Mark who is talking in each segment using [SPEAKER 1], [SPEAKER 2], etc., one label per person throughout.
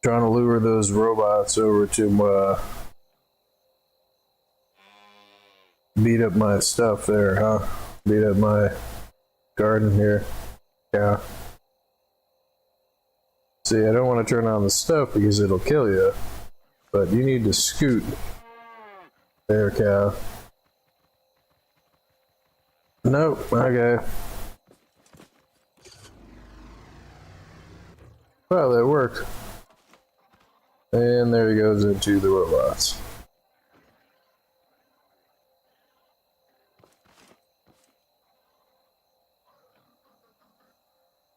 [SPEAKER 1] Trying to lure those robots over to beat up my stuff there, huh? Beat up my garden here. Yeah. See, I don't want to turn on the stuff because it'll kill you. But you need to scoot. There, cow. Nope, okay. Well, that worked. And there he goes into the robots.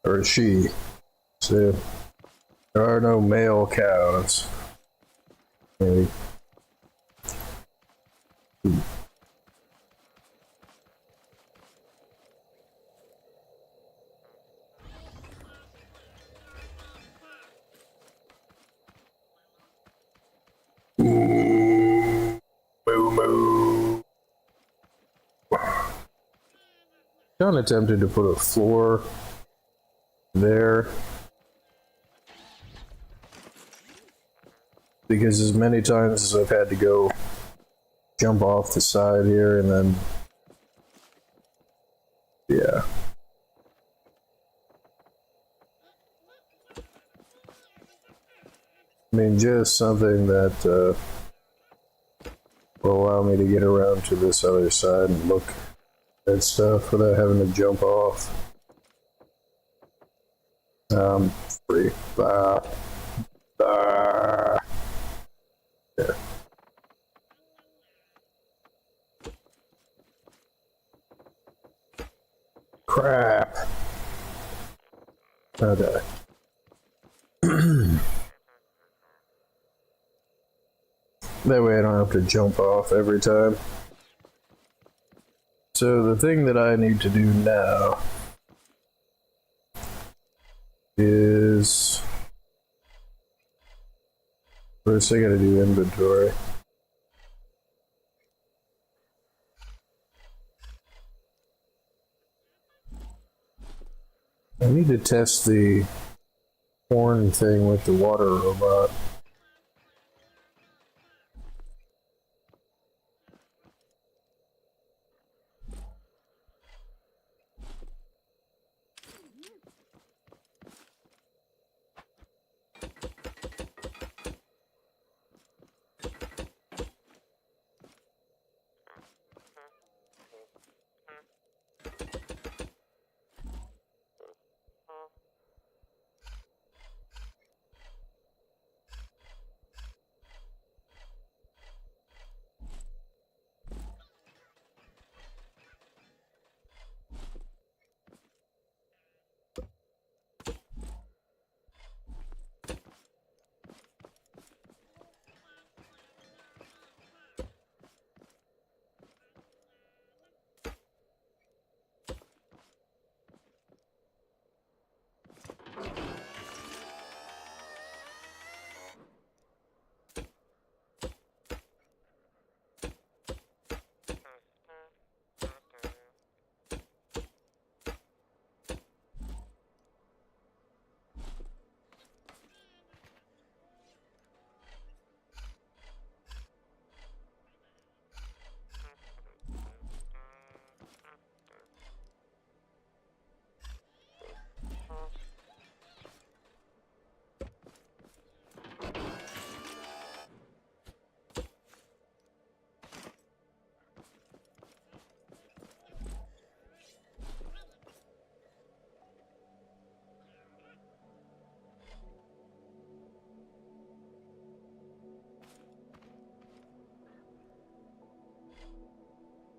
[SPEAKER 1] Or she. So, there are no male cows. Maybe. Moo, moo. John attempted to put a floor there because as many times as I've had to go jump off the side here and then yeah. I mean, just something that will allow me to get around to this other side and look at stuff without having to jump off. Free. There. Crap. Okay. That way I don't have to jump off every time. So the thing that I need to do now is first I gotta do inventory. I need to test the horn thing with the water robot.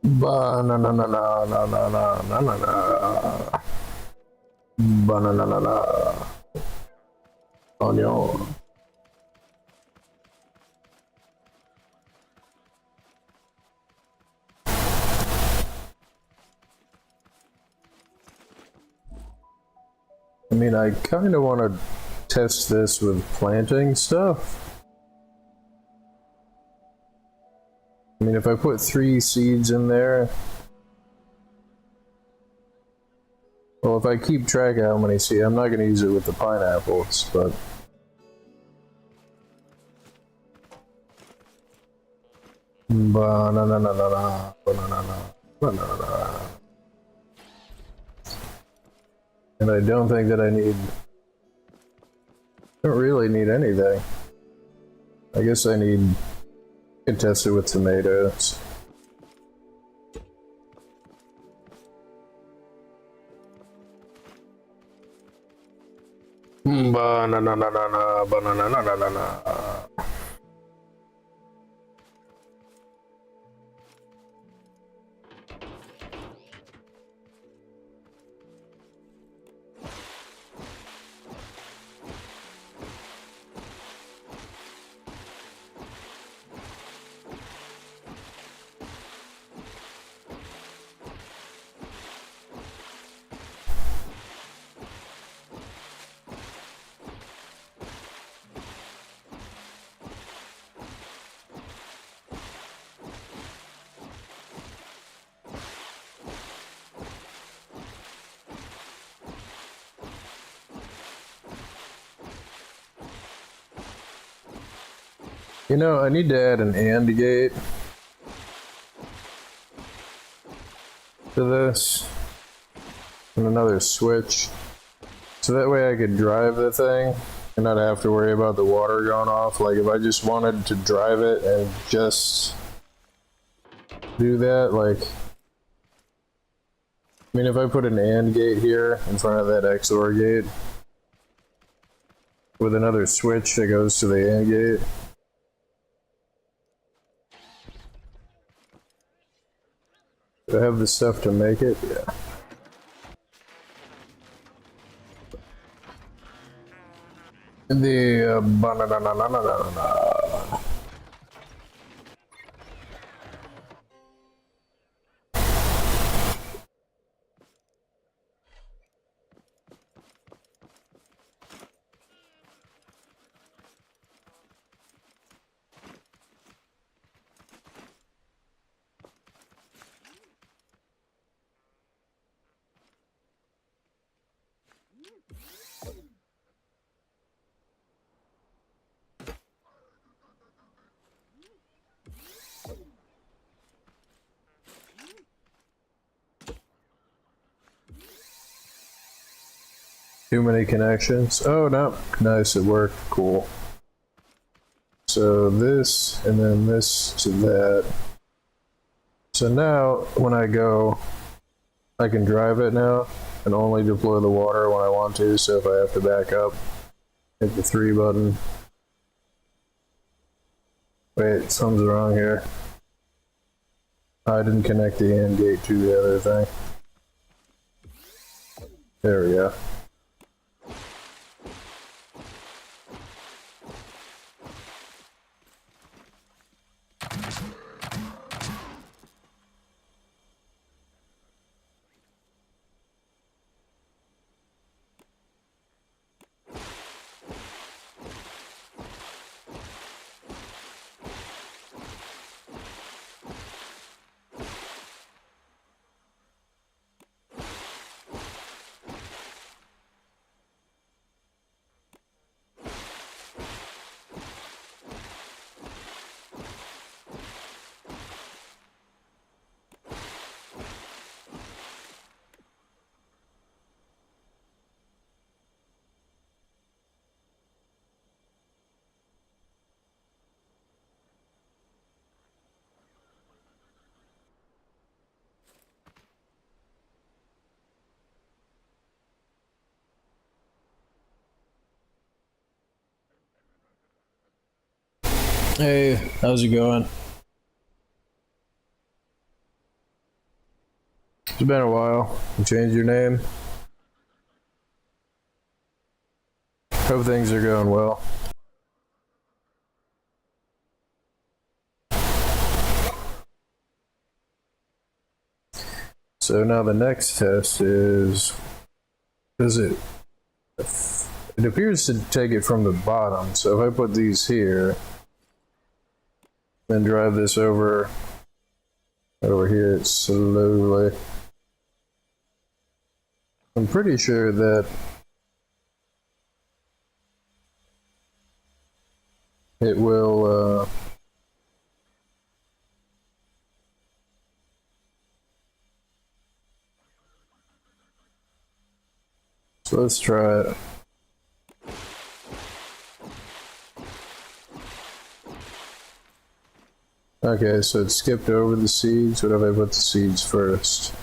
[SPEAKER 1] Banana. Banana. Onion. I mean, I kind of want to test this with planting stuff. I mean, if I put 3 seeds in there, well, if I keep track of how many seeds, I'm not going to use it with the pineapples, but Banana, banana, banana. And I don't think that I don't really need anything. I guess I can test it with tomatoes. Banana, banana, banana, banana. You know, I need to add an AND gate to this and another switch so that way I could drive the thing and not have to worry about the water going off. Like if I just wanted to drive it and just do that, like, I mean, if I put an AND gate here in front of that XOR gate with another switch that goes to the AND gate, do I have the stuff to make it? Yeah. The banana. Too many connections. Oh no, nice, it worked. Cool. So this and then this to that. So now when I go, I can drive it now and only deploy the water when I want to. So if I have to back up, hit the 3 button. Wait, something's wrong here. I didn't connect the AND gate to the other thing. There we go. Hey, how's it going? It's been a while. You changed your name? Hope things are going well. So now the next test is, it appears to take it from the bottom. So if I put these here, then drive this over here slowly. I'm pretty sure that it will So let's try it. Okay, so it skipped over the seeds. What if I put the seeds first?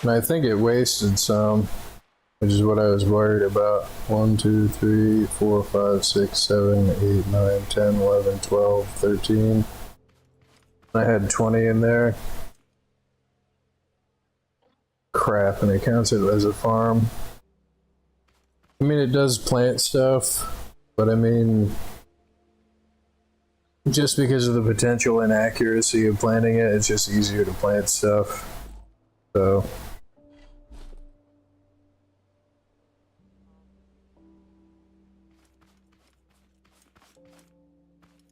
[SPEAKER 1] And I think it wasted some, which is what I was worried about. 1, 2, 3, 4, 5, 6, 7, 8, 9, 10, 11, 12, 13. I had 20 in there. Crap, and it counts it as a farm. I mean, it does plant stuff, but I mean, just because of the potential inaccuracy of planting it, it's just easier to plant stuff. So,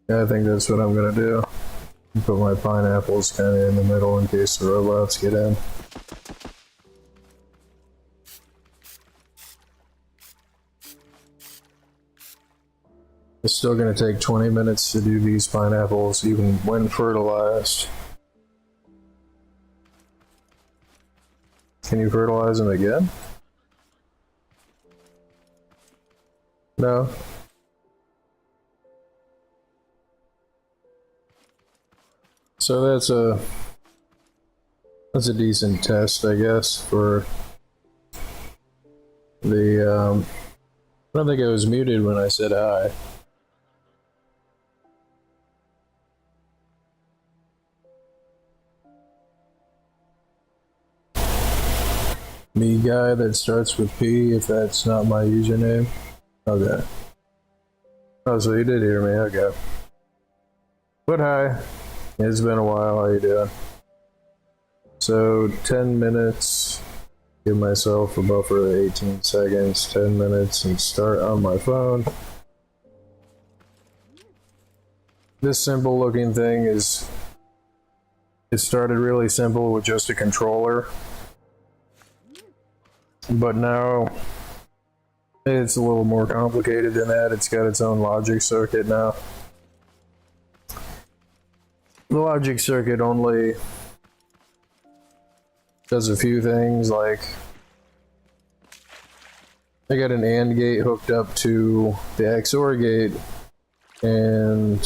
[SPEAKER 1] yeah, I think that's what I'm gonna do. Put my pineapples kind of in the middle in case the robots get in. It's still going to take 20 minutes to do these pineapples, even when fertilized. Can you fertilize them again? No. So that's a decent test, I guess, for the I don't think I was muted when I said hi. Me guy that starts with P, if that's not my username. Okay. Oh, so you did hear me, okay. But hi. It's been a while, how you doing? So, 10 minutes. Give myself a buffer of 18 seconds, 10 minutes, and start on my phone. This simple looking thing is... It started really simple with just a controller. But now it's a little more complicated than that. It's got its own logic circuit now. The logic circuit only does a few things, like I got an AND gate hooked up to the XOR gate, and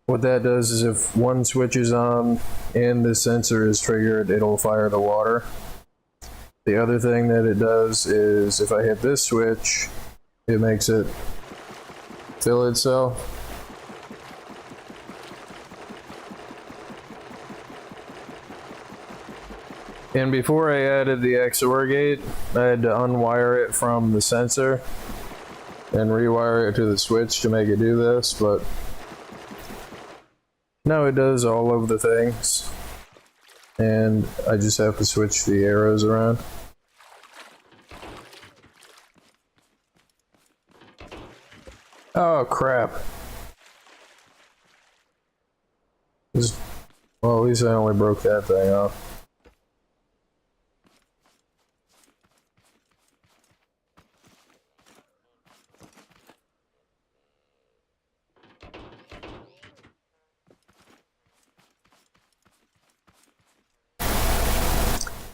[SPEAKER 1] what that does is if one switch is on and the sensor is triggered, it'll fire the water. The other thing that it does is if I hit this switch, it makes it fill itself. And before I added the XOR gate, I had to unwire it from the sensor and rewire it to the switch to make it do this, but now it does all of the things. And I just have to switch the arrows around. Oh crap. Well, at least I only broke that thing off.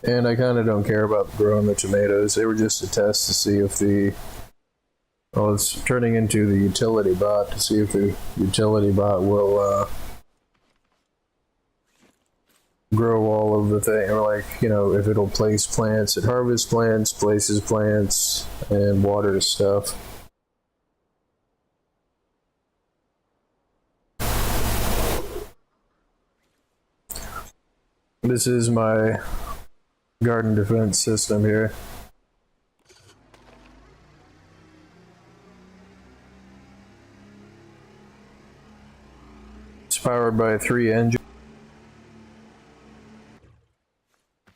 [SPEAKER 1] And I kind of don't care about growing the tomatoes. They were just a test to see if the... Well, it's turning into the utility bot to see if the utility bot will grow all of the thing, or like, you know, if it'll place plants, it harvests plants, places plants, and waters stuff. This is my garden defense system here. It's powered by 3 engines.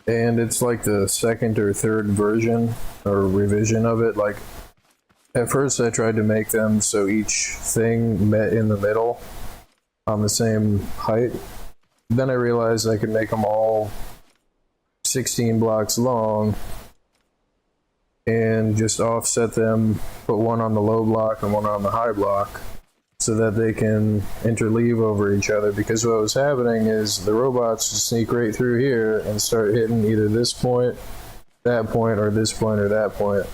[SPEAKER 1] And it's like the second or third version or revision of it. Like, at first I tried to make them so each thing met in the middle on the same height. Then I realized I could make them all 16 blocks long and just offset them, put one on the low block and one on the high block, so that they can interleave over each other. Because what was happening is the robots would sneak right through here and start hitting either this point, that point, or this point or that point.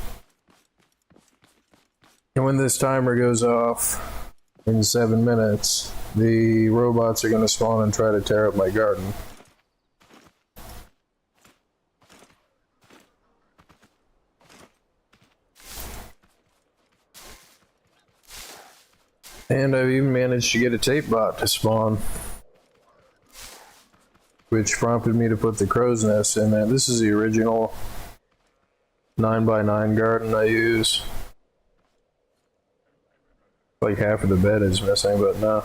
[SPEAKER 1] And when this timer goes off in 7 minutes, the robots are going to spawn and try to tear up my garden. And I've even managed to get a tape bot to spawn, which prompted me to put the crow's nest in there. This is the original 9x9 garden I use. Like half of the bed is missing, but no.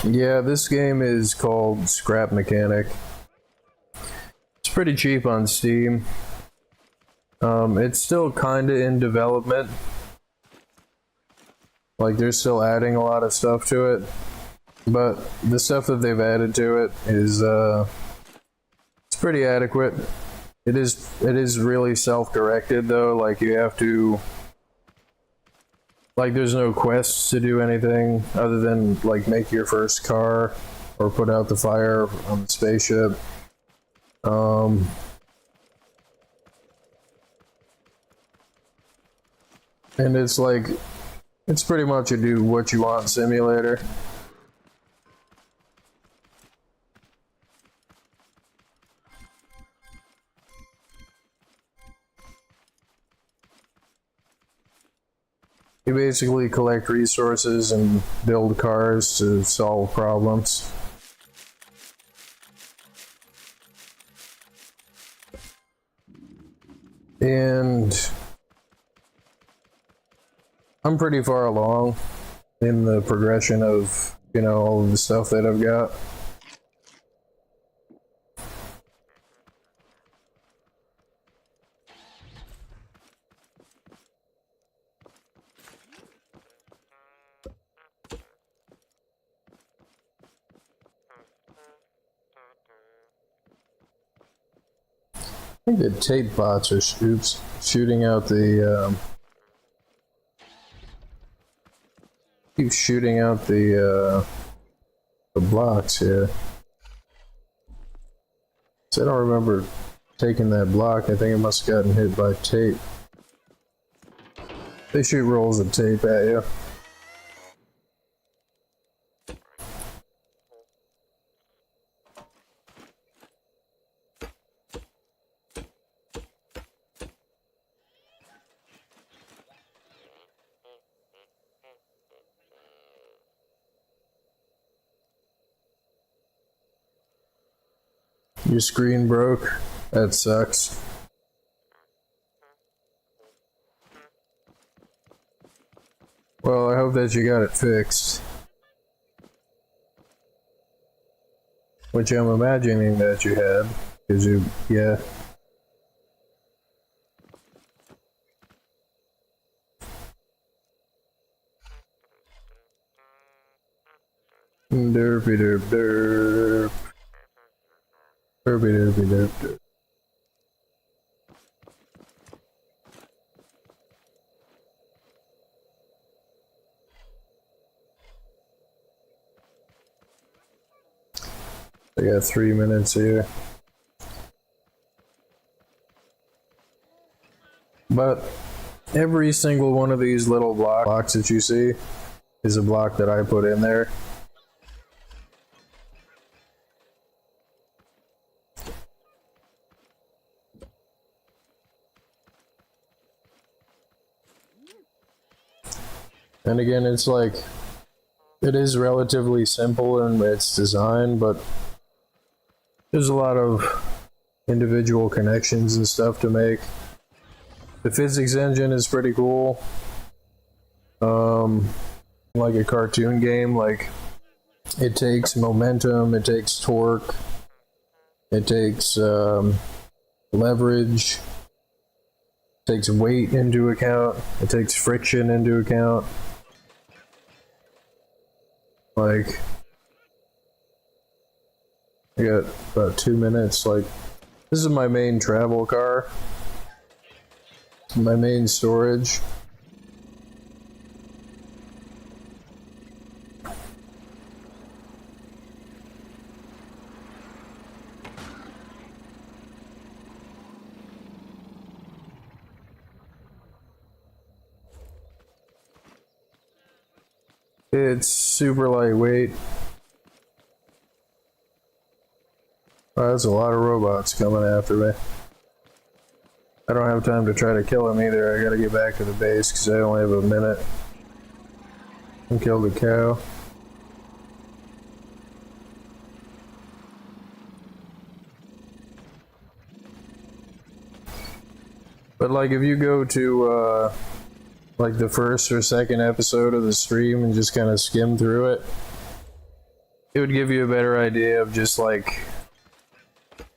[SPEAKER 1] Yeah, this game is called Scrap Mechanic. It's pretty cheap on Steam. It's still kinda in development. Like, they're still adding a lot of stuff to it. But the stuff that they've added to it is, it's pretty adequate. It is really self-directed though, like you have to... Like, there's no quests to do anything other than, like, make your first car or put out the fire on the spaceship. And it's like, it's pretty much a do what you want simulator. You basically collect resources and build cars to solve problems. And I'm pretty far along in the progression of, you know, all of the stuff that I've got. I think the tape bots are shooting out the keep shooting out the blocks here. So I don't remember taking that block. I think it must have gotten hit by tape. They shoot rolls of tape at you. Your screen broke. That sucks. Well, I hope that you got it fixed. Which I'm imagining that you had. Because you, yeah. Derpy derp derp. Derpy derpy derp derp. I got 3 minutes here. But every single one of these little blocks that you see is a block that I put in there. And again, it's like, it is relatively simple in its design, but there's a lot of individual connections and stuff to make. The physics engine is pretty cool. Like a cartoon game, like it takes momentum, it takes torque, it takes leverage, it takes weight into account, it takes friction into account. Like, I got about 2 minutes. Like, this is my main travel car, my main storage. It's super lightweight. Oh, that's a lot of robots coming after me. I don't have time to try to kill them either. I gotta get back to the base because I only have a minute. And kill the cow. But like if you go to like the first or second episode of the stream and just kind of skim through it, it would give you a better idea of just like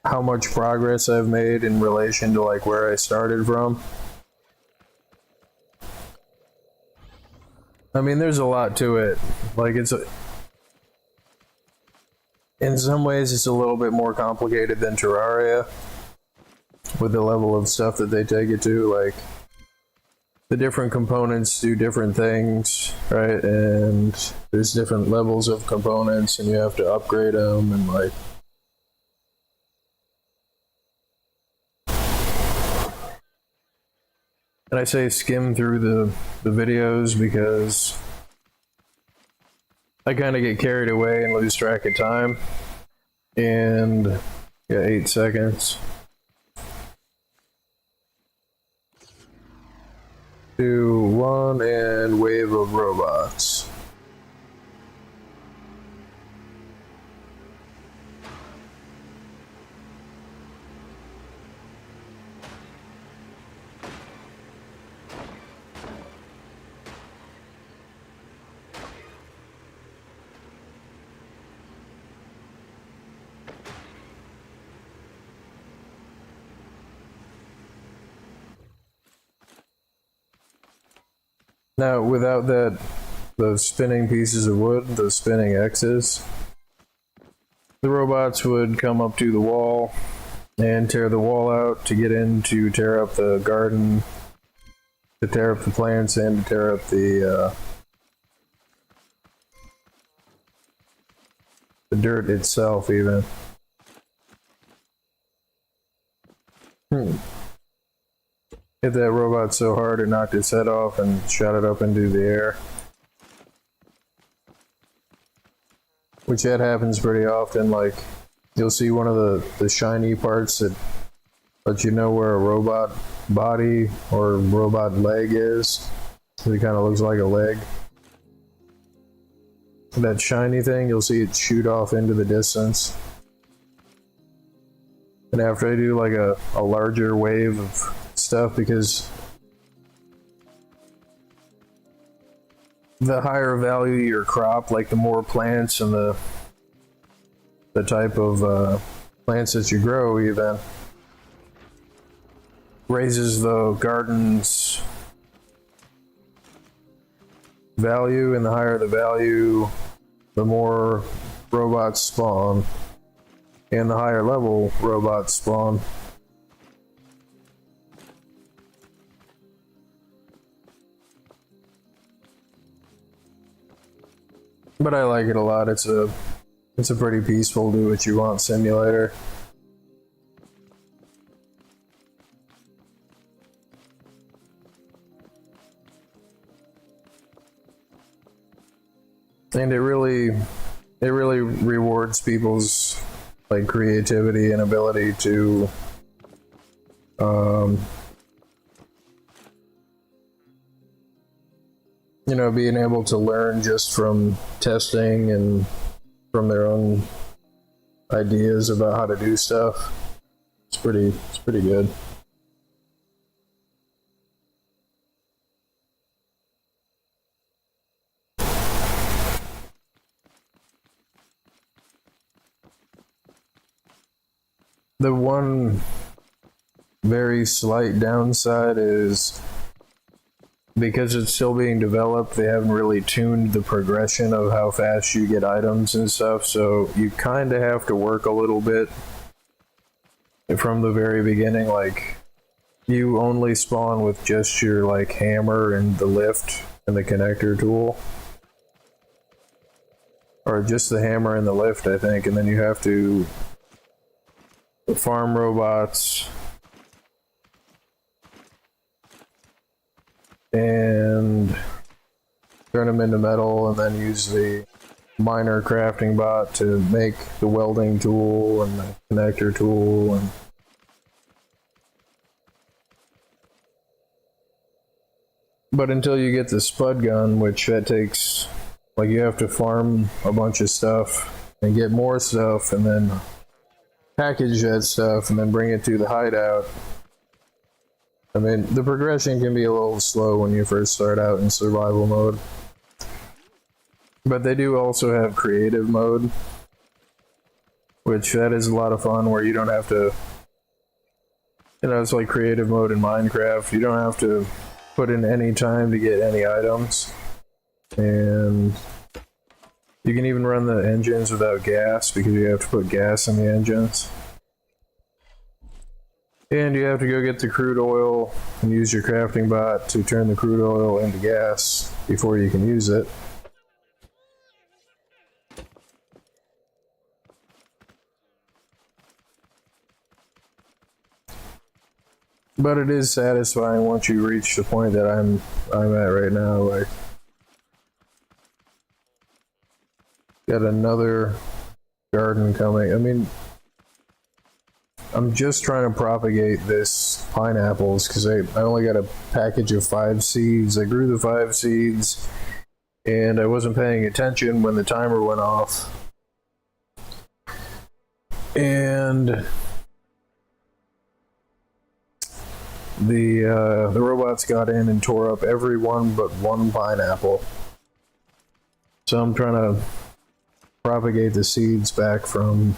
[SPEAKER 1] how much progress I've made in relation to like where I started from. I mean, there's a lot to it. Like in some ways it's a little bit more complicated than Terraria with the level of stuff that they take it to. Like, the different components do different things, right? And there's different levels of components and you have to upgrade them and like... And I say skim through the videos because I kind of get carried away and lose track of time. And yeah, 8 seconds. 2, 1, and wave of robots. Now, without those spinning pieces of wood, those spinning X's, the robots would come up to the wall and tear the wall out to get in to tear up the garden, to tear up the plants, and to tear up the dirt itself, even. Hit that robot so hard it knocked its head off and shot it up into the air. Which that happens pretty often. Like, you'll see one of the shiny parts that let you know where a robot body or robot leg is. It kind of looks like a leg. That shiny thing, you'll see it shoot off into the distance. And after I do like a larger wave of stuff, because the higher value your crop, like the more plants and the type of plants that you grow even, raises the garden's value, and the higher the value, the more robots spawn, and the higher level robots spawn. But I like it a lot. It's a pretty peaceful do what you want simulator. And it really rewards people's like creativity and ability to you know, being able to learn just from testing and from their own ideas about how to do stuff. It's pretty good. The one very slight downside is because it's still being developed, they haven't really tuned the progression of how fast you get items and stuff, so you kind of have to work a little bit from the very beginning. Like, you only spawn with just your like hammer and the lift and the connector tool, or just the hammer and the lift, I think, and then you have to farm robots and turn them into metal, and then use the miner crafting bot to make the welding tool and the connector tool. And but until you get the spud gun, which that takes, like, you have to farm a bunch of stuff and get more stuff and then package that stuff and then bring it to the hideout. I mean, the progression can be a little slow when you first start out in survival mode. But they do also have creative mode, which that is a lot of fun, where you don't have to, you know, it's like creative mode in Minecraft. You don't have to put in any time to get any items. And you can even run the engines without gas, because you have to put gas in the engines. And you have to go get the crude oil and use your crafting bot to turn the crude oil into gas before you can use it. But it is satisfying once you reach the point that I'm at right now. Like, got another garden coming. I mean, I'm just trying to propagate this pineapples because I only got a package of 5 seeds. I grew the 5 seeds and I wasn't paying attention when the timer went off. And the robots got in and tore up every one but one pineapple. So I'm trying to propagate the seeds back from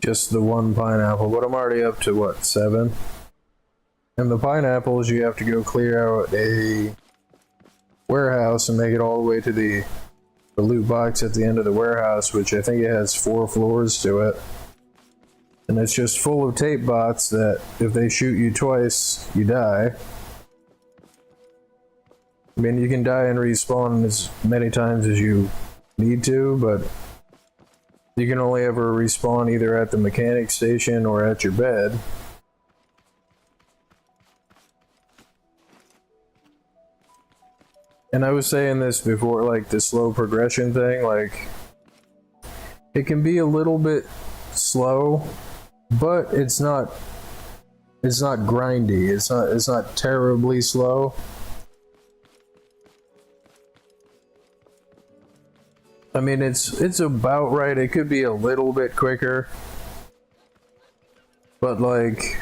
[SPEAKER 1] just the one pineapple, but I'm already up to what, 7? And the pineapples, you have to go clear out a warehouse and make it all the way to the loot box at the end of the warehouse, which I think it has 4 floors to it. And it's just full of tape bots that if they shoot you twice, you die. I mean, you can die and respawn as many times as you need to, but you can only ever respawn either at the mechanic station or at your bed. And I was saying this before, like the slow progression thing, like it can be a little bit slow, but it's not grindy. It's not terribly slow. I mean, it's about right. It could be a little bit quicker, but like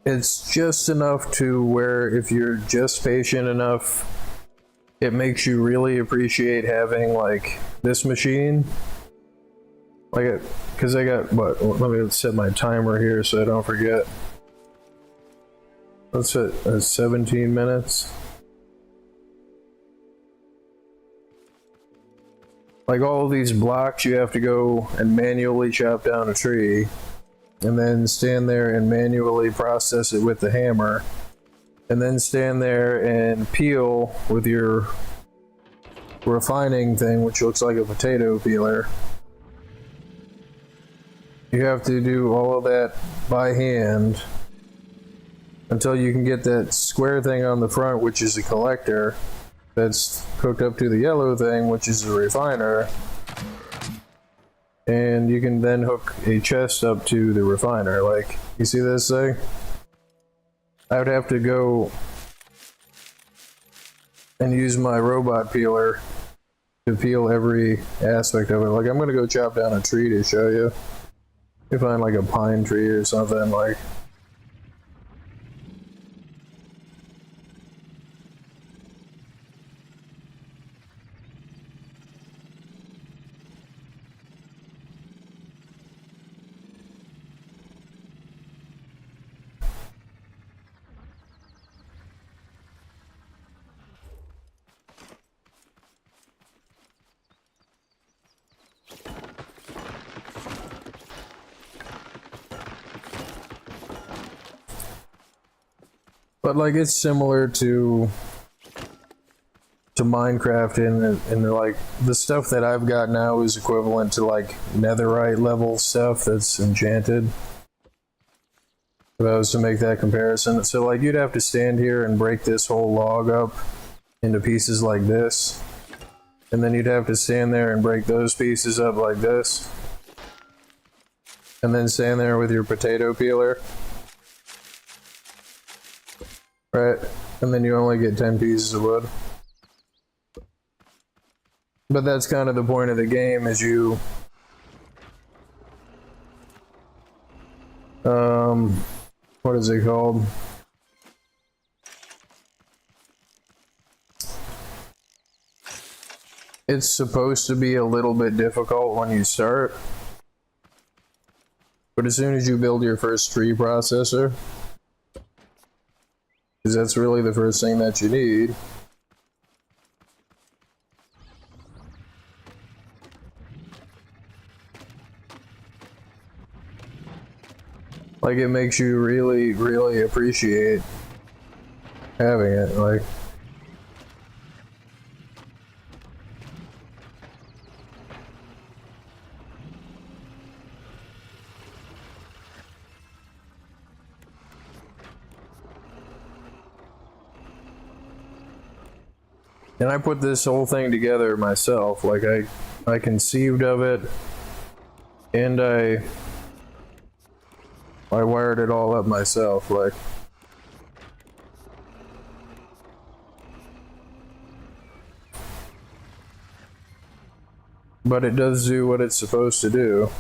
[SPEAKER 1] it's just enough to where if you're just patient enough, it makes you really appreciate having like this machine. Like, because I got what? Let me set my timer here so I don't forget. Let's set 17 minutes. Like all of these blocks, you have to go and manually chop down a tree, and then stand there and manually process it with the hammer, and then stand there and peel with your refining thing, which looks like a potato peeler. You have to do all of that by hand until you can get that square thing on the front, which is a collector, that's hooked up to the yellow thing, which is a refiner. And you can then hook a chest up to the refiner. Like, you see this thing? I would have to go and use my robot peeler to peel every aspect of it. Like, I'm gonna go chop down a tree to show you. You find like a pine tree or something, like. But like it's similar to Minecraft and like the stuff that I've got now is equivalent to like netherite level stuff that's enchanted. If I was to make that comparison. So like you'd have to stand here and break this whole log up into pieces like this. And then you'd have to stand there and break those pieces up like this. And then stand there with your potato peeler. Right? And then you only get 10 pieces of wood. But that's kind of the point of the game, is you... what is it called? It's supposed to be a little bit difficult when you start. But as soon as you build your first tree processor, because that's really the first thing that you need. Like, it makes you really, really appreciate having it, like... And I put this whole thing together myself, like I conceived of it, and I wired it all up myself, like. But it does do what it's supposed to do.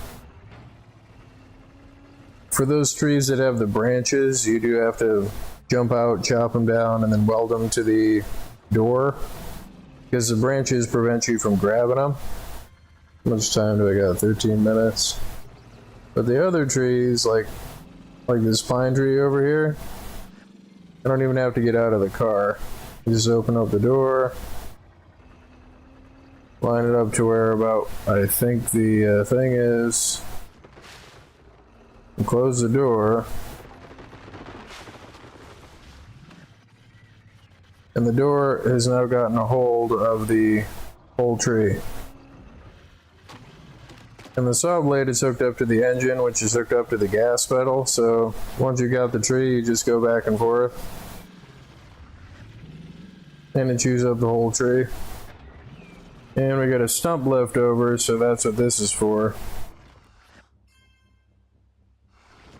[SPEAKER 1] For those trees that have the branches, you do have to jump out, chop them down, and then weld them to the door. Because the branches prevent you from grabbing them. How much time do I got? 13 minutes. But the other trees, like this pine tree over here, I don't even have to get out of the car. You just open up the door, line it up to where about, I think the thing is, and close the door. And the door has now gotten a hold of the whole tree. And the saw blade is hooked up to the engine, which is hooked up to the gas pedal. So once you got the tree, you just go back and forth. And it chews up the whole tree. And we got a stump left over, so that's what this is for.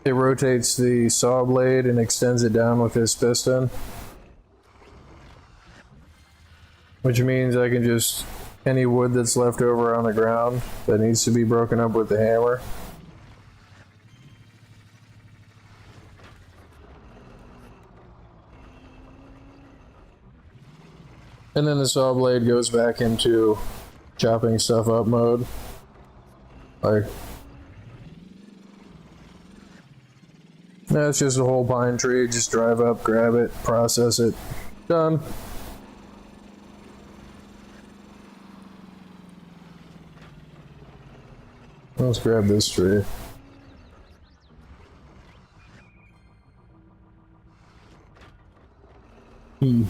[SPEAKER 1] It rotates the saw blade and extends it down with this piston. Which means I can just, any wood that's left over on the ground that needs to be broken up with the hammer. And then the saw blade goes back into chopping stuff up mode. Like, that's just a whole pine tree, just drive up, grab it, process it, done. Let's grab this tree. Can't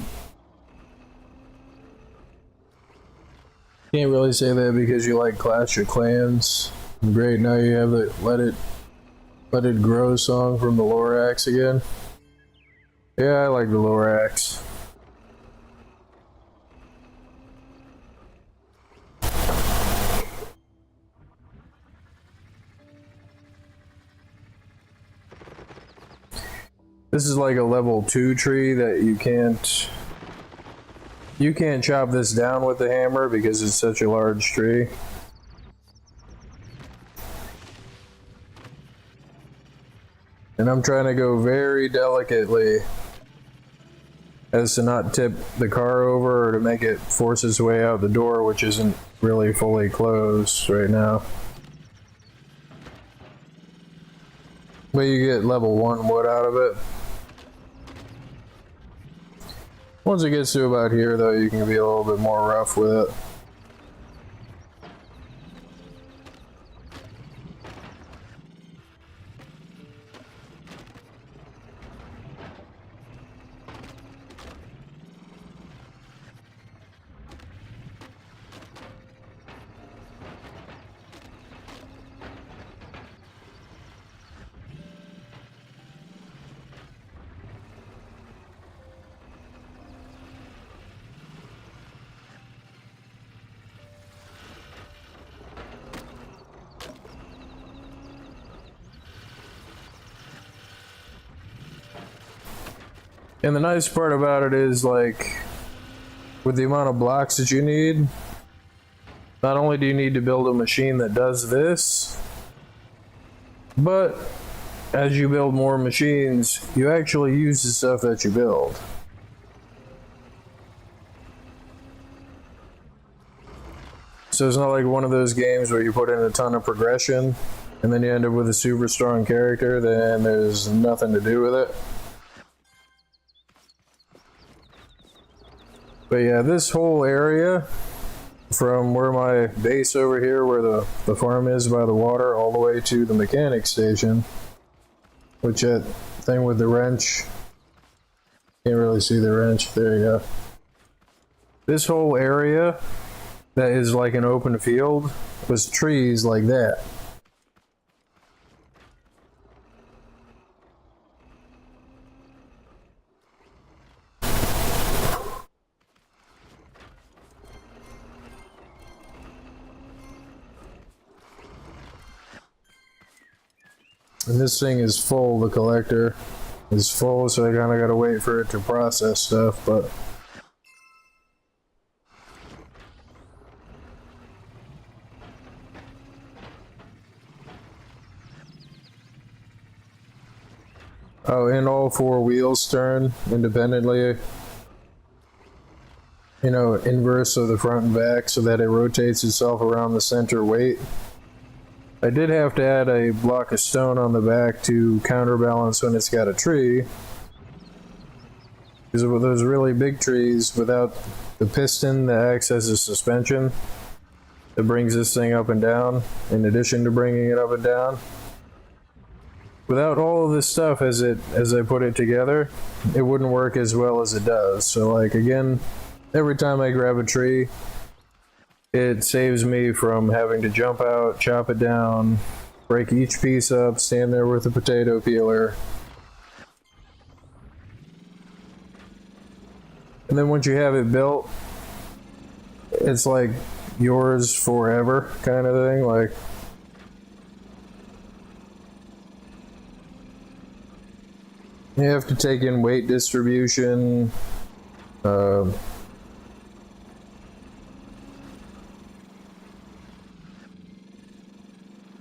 [SPEAKER 1] really say that because you like Clash of Clans. Great, now you have the Let It Grow song from the Lorax again. Yeah, I like the Lorax. This is like a level 2 tree that you can't chop this down with the hammer because it's such a large tree. And I'm trying to go very delicately as to not tip the car over or to make it force its way out the door, which isn't really fully closed right now. But you get level 1 wood out of it. Once it gets to about here, though, you can be a little bit more rough with it. And the nice part about it is, like, with the amount of blocks that you need, not only do you need to build a machine that does this, but as you build more machines, you actually use the stuff that you build. So it's not like one of those games where you put in a ton of progression and then you end up with a super strong character, then there's nothing to do with it. But yeah, this whole area, from where my base over here, where the farm is by the water, all the way to the mechanic station, which that thing with the wrench, can't really see the wrench, there you go. This whole area that is like an open field was trees like that. And this thing is full, the collector is full, so I kinda gotta wait for it to process stuff, but oh, and all four wheels turn independently, you know, inverse of the front and back so that it rotates itself around the center weight. I did have to add a block of stone on the back to counterbalance when it's got a tree. Because with those really big trees, without the piston that acts as a suspension that brings this thing up and down, in addition to bringing it up and down, without all of this stuff as I put it together, it wouldn't work as well as it does. So like again, every time I grab a tree, it saves me from having to jump out, chop it down, break each piece up, stand there with a potato peeler. And then once you have it built, it's like yours forever kind of thing. Like, you have to take in weight distribution,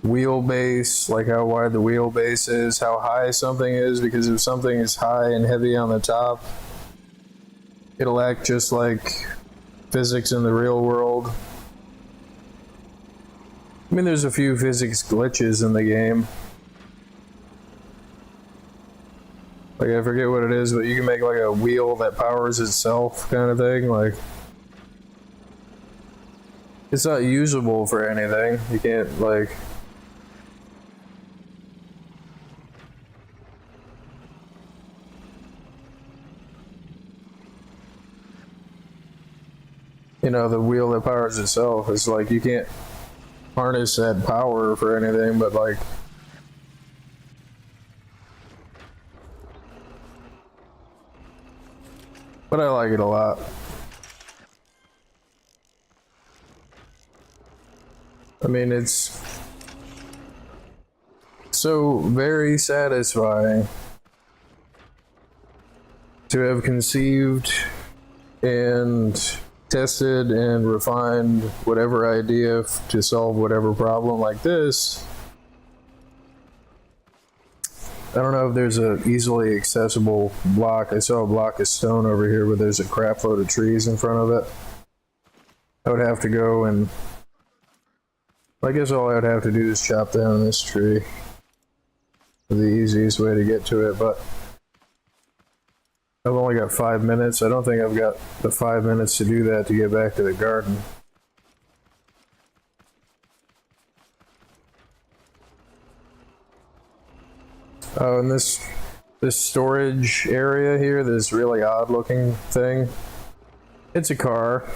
[SPEAKER 1] wheelbase, like how wide the wheelbase is, how high something is, because if something is high and heavy on the top, it'll act just like physics in the real world. I mean, there's a few physics glitches in the game. Like, I forget what it is, but you can make like a wheel that powers itself kind of thing. Like, it's not usable for anything. You can't, like, you know, the wheel that powers itself is like, you can't harness that power for anything, but like, but I like it a lot. I mean, it's so very satisfying to have conceived and tested and refined whatever idea to solve whatever problem like this. I don't know if there's a easily accessible block. I saw a block of stone over here where there's a crap load of trees in front of it. I would have to go and I guess all I would have to do is chop down this tree. The easiest way to get to it, but I've only got 5 minutes. I don't think I've got the 5 minutes to do that to get back to the garden. Oh, and this storage area here, this really odd looking thing, it's a car,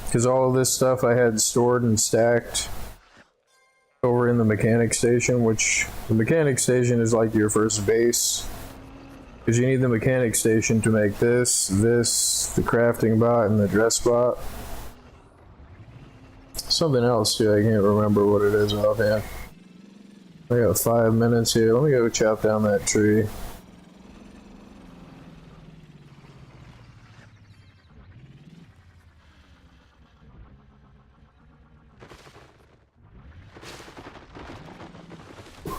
[SPEAKER 1] because all of this stuff I had stored and stacked over in the mechanic station, which the mechanic station is like your first base. Because you need the mechanic station to make this, the crafting bot, and the dress bot. Something else too, I can't remember what it is offhand. I got 5 minutes here, let me go chop down that tree.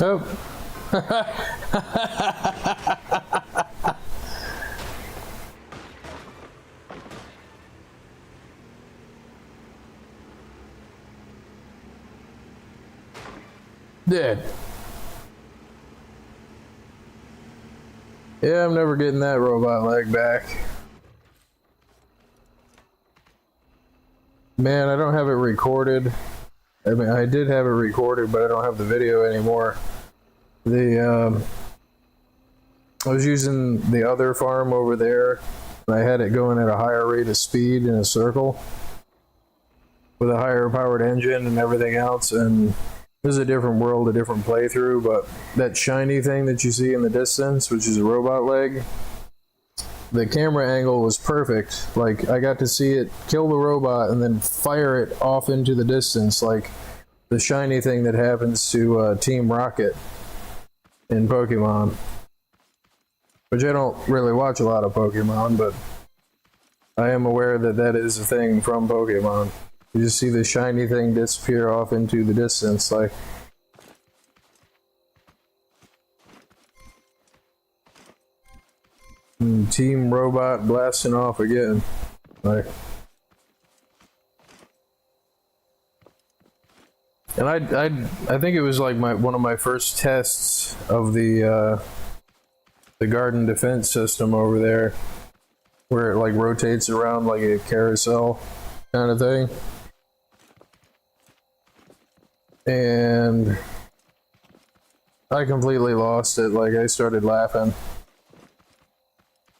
[SPEAKER 1] Oh. Dead. Yeah, I'm never getting that robot leg back. Man, I don't have it recorded. I mean, I did have it recorded, but I don't have the video anymore. I was using the other farm over there, and I had it going at a higher rate of speed in a circle with a higher powered engine and everything else, and it was a different world, a different playthrough, but that shiny thing that you see in the distance, which is a robot leg, the camera angle was perfect. Like, I got to see it kill the robot and then fire it off into the distance, like the shiny thing that happens to Team Rocket in Pokemon. Which I don't really watch a lot of Pokemon, but I am aware that that is a thing from Pokemon. You just see the shiny thing disappear off into the distance, like... Team Robot blasting off again. Like, and I think it was like one of my first tests of the garden defense system over there, where it like rotates around like a carousel kind of thing. And I completely lost it. Like, I started laughing.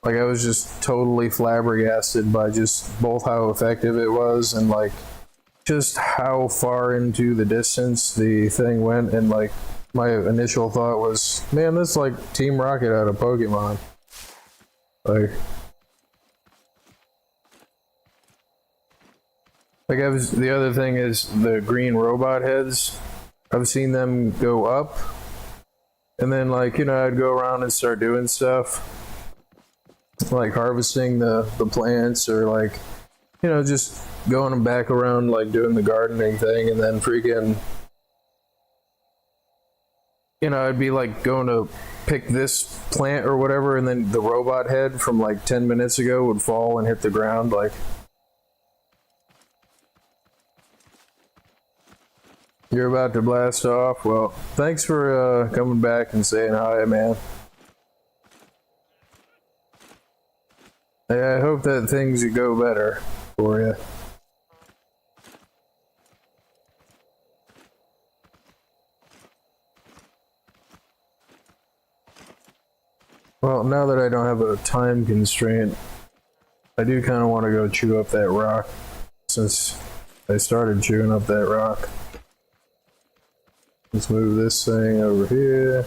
[SPEAKER 1] Like, I was just totally flabbergasted by just both how effective it was and like just how far into the distance the thing went. And like, my initial thought was, man, this is like Team Rocket out of Pokemon. Like the other thing is the green robot heads. I've seen them go up, and then like, you know, I'd go around and start doing stuff like harvesting the plants, or like, you know, just going back around like doing the gardening thing, and then freaking, you know, I'd be like going to pick this plant or whatever, and then the robot head from like 10 minutes ago would fall and hit the ground. Like, you're about to blast off. Well, thanks for coming back and saying hi, man. I hope that things go better for you. Well, now that I don't have a time constraint, I do kind of want to go chew up that rock, since I started chewing up that rock. Let's move this thing over here.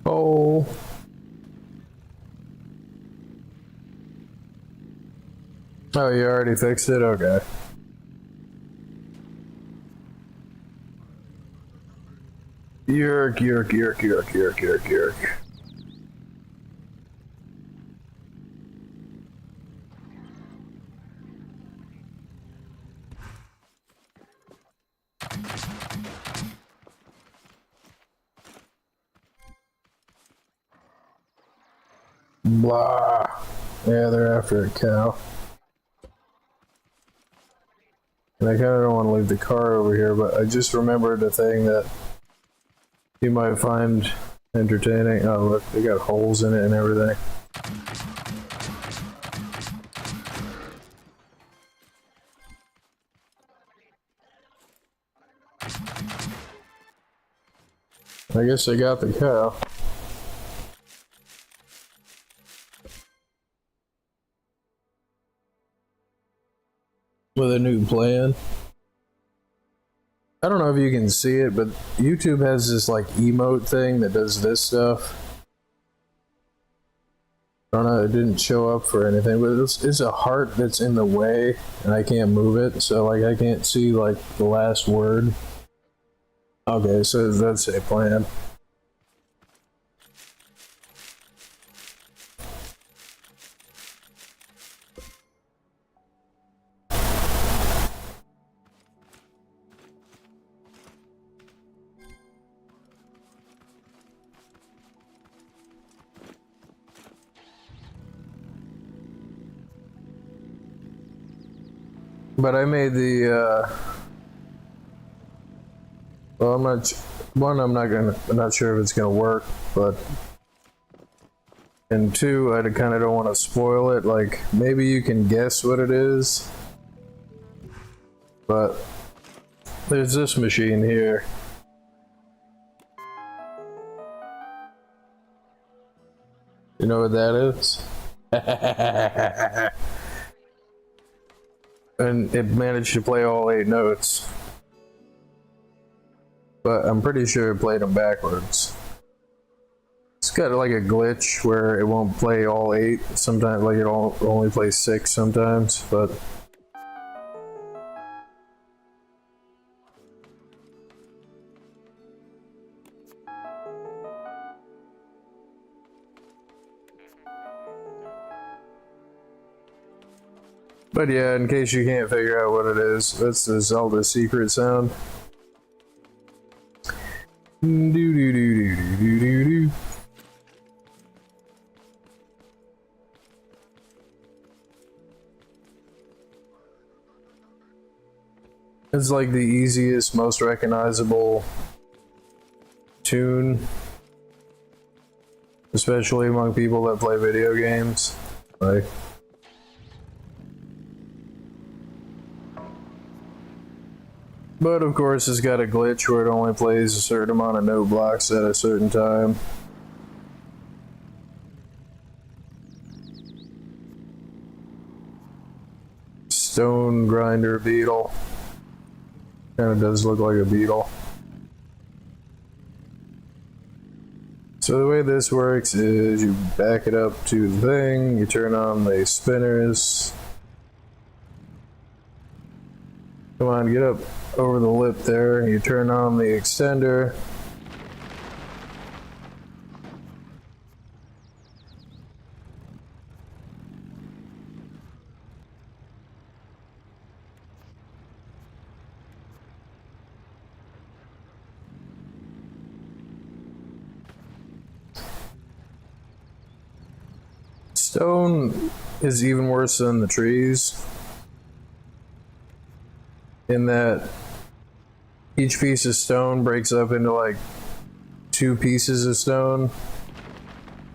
[SPEAKER 1] Oh. Oh, you already fixed it? Okay. Yerk, yerk, yerk, yerk, yerk, yerk, yerk. Blah. Yeah, they're after a cow. And I kind of don't want to leave the car over here, but I just remembered a thing that you might find entertaining. Oh, look, they got holes in it and everything. I guess I got the cow. With a new plan. know if you can see it, but YouTube has this like emote thing that does this stuff. I don't know, it didn't show up for anything, but it's a heart that's in the way and I can't move it, so like I can't see like the last word. Okay, so that's a plan. But I made the well, I'm not sure if it's gonna work, but and two, I kind of don't want to spoil it. Like maybe you can guess what it is, but there's this machine here. You know what that is? And it managed to play all 8 notes. But I'm pretty sure it played them backwards. It's got like a glitch where it won't play all 8. Sometimes, like it'll only play 6 sometimes, but... But yeah, in case you can't figure out what it is, that's the Zelda secret sound. Do do do do do do do. It's like the easiest, most recognizable tune, especially among people that play video games. Like. But of course it's got a glitch where it only plays a certain amount of note blocks at a certain time. Stone grinder beetle. Kinda does look like a beetle. So the way this works is you back it up to the thing, you turn on the spinners. Come on, get up over the lip there, you turn on the extender. Stone is even worse than the trees in that each piece of stone breaks up into like 2 pieces of stone,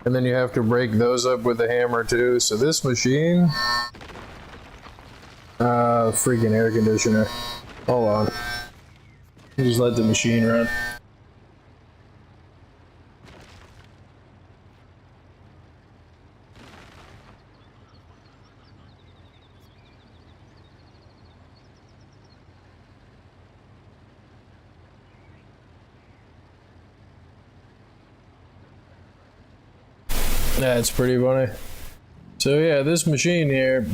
[SPEAKER 1] and then you have to break those up with a hammer too. So this machine, freaking air conditioner. Hold on, just let the machine run. That's pretty funny. So yeah, this machine here.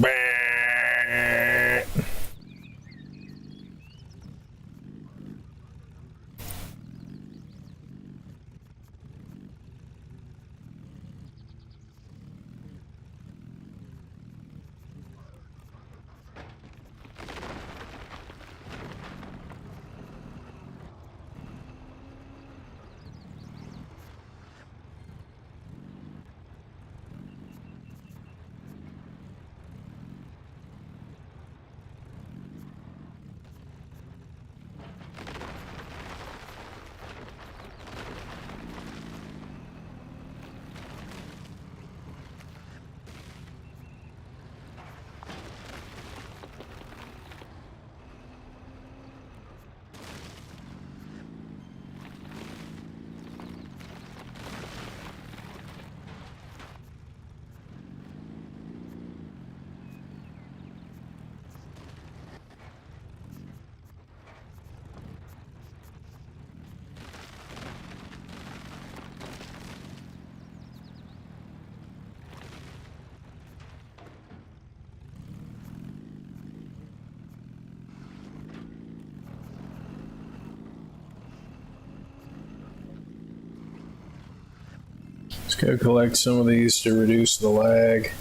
[SPEAKER 1] Let's go collect some of these to reduce the lag.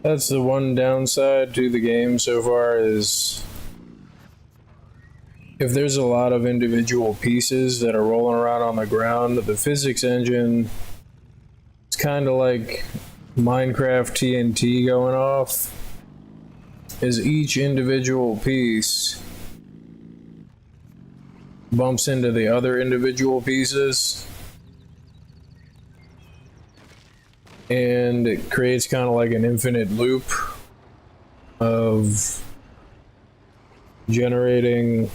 [SPEAKER 1] That's the one downside to the game so far, is if there's a lot of individual pieces that are rolling around on the ground, the physics engine, it's kind of like Minecraft TNT going off, is each individual piece bumps into the other individual pieces, and it creates kind of like an infinite loop of generating.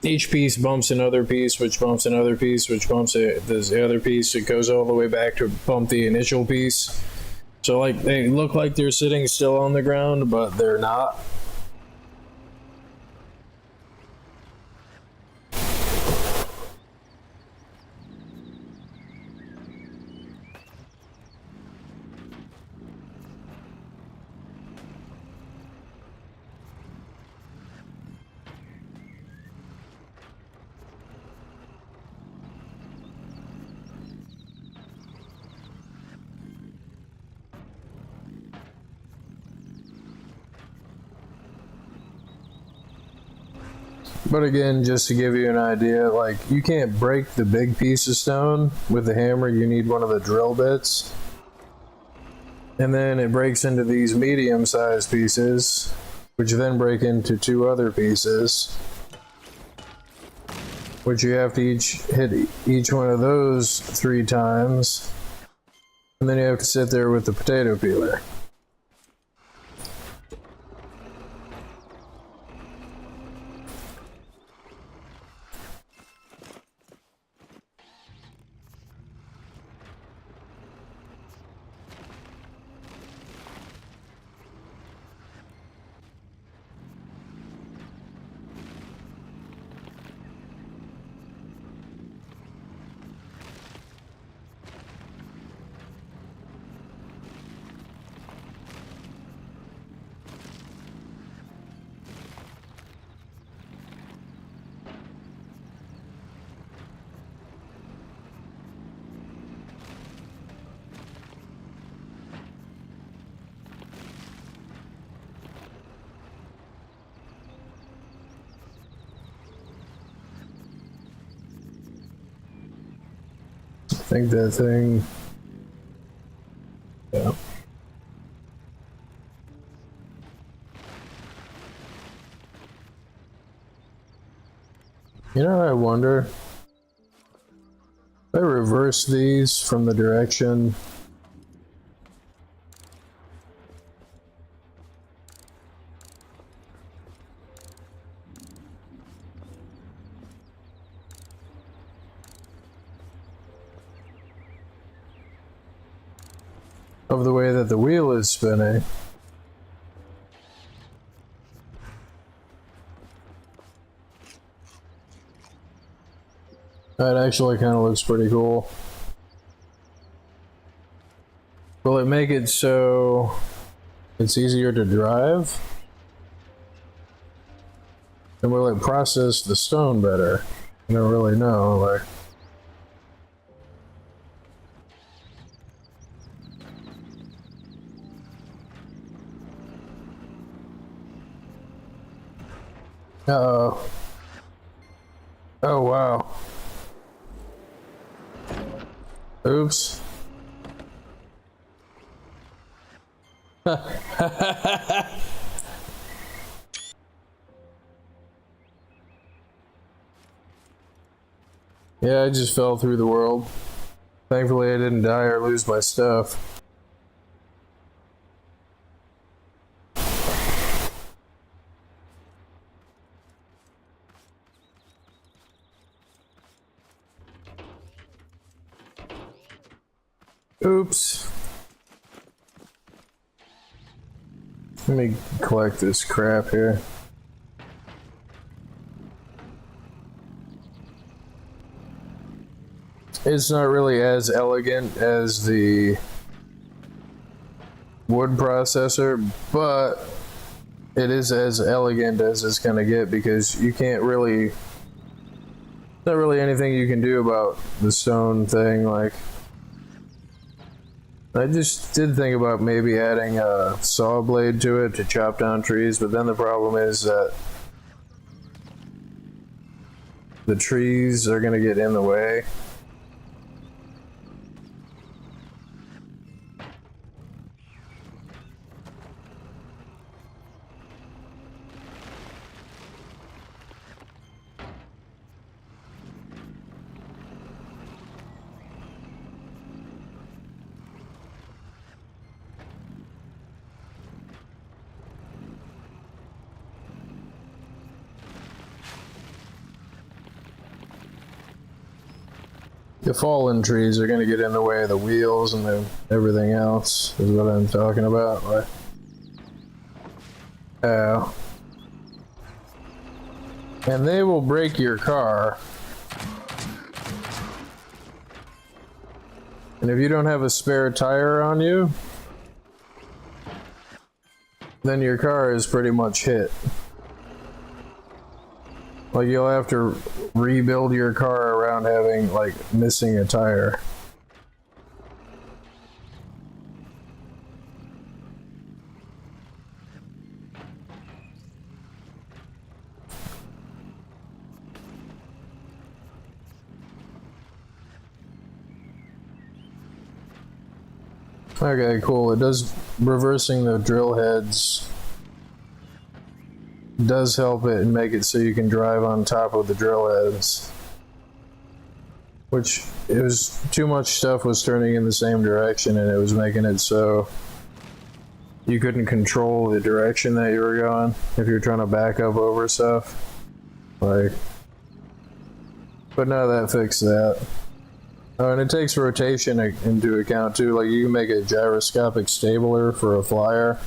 [SPEAKER 1] Each piece bumps another piece, which bumps another piece, which bumps the other piece. It goes all the way back to bump the initial piece. So like they look like they're sitting still on the ground, but they're not. But again, just to give you an idea, like you can't break the big piece of stone with the hammer, you need one of the drill bits. And then it breaks into these medium-sized pieces, which then break into two other pieces, which you have to hit each one of those 3 times, and then you have to sit there with the potato peeler. I think that thing, yeah. You know, I wonder if I reverse these from the direction of the way that the wheel is spinning. That actually kind of looks pretty cool. Will it make it so it's easier to drive? And will it process the stone better? I don't really know. Like, uh-oh. Oh, wow. Oops. Yeah, I just fell through the world. Thankfully I didn't die or lose my stuff. Oops. Let me collect this crap here. It's not really as elegant as the wood processor, but it is as elegant as it's gonna get because you can't really. Not really anything you can do about the stone thing. Like, I just did think about maybe adding a saw blade to it to chop down trees, but then the problem is that the trees are gonna get in the way. The fallen trees are going to get in the way of the wheels and everything else, is what I'm talking about. Like, and they will break your car. And if you don't have a spare tire on you, then your car is pretty much hit. Like, you'll have to rebuild your car around having, like, missing a tire. Okay, cool. It does, reversing the drill heads does help it and make it so you can drive on top of the drill heads. Which, it was, too much stuff was turning in the same direction and it was making it so you couldn't control the direction that you were going if you're trying to back up over stuff. Like, but now that fixed that. Oh, and it takes rotation into account too. Like, you can make a gyroscopic stabler for a flyer.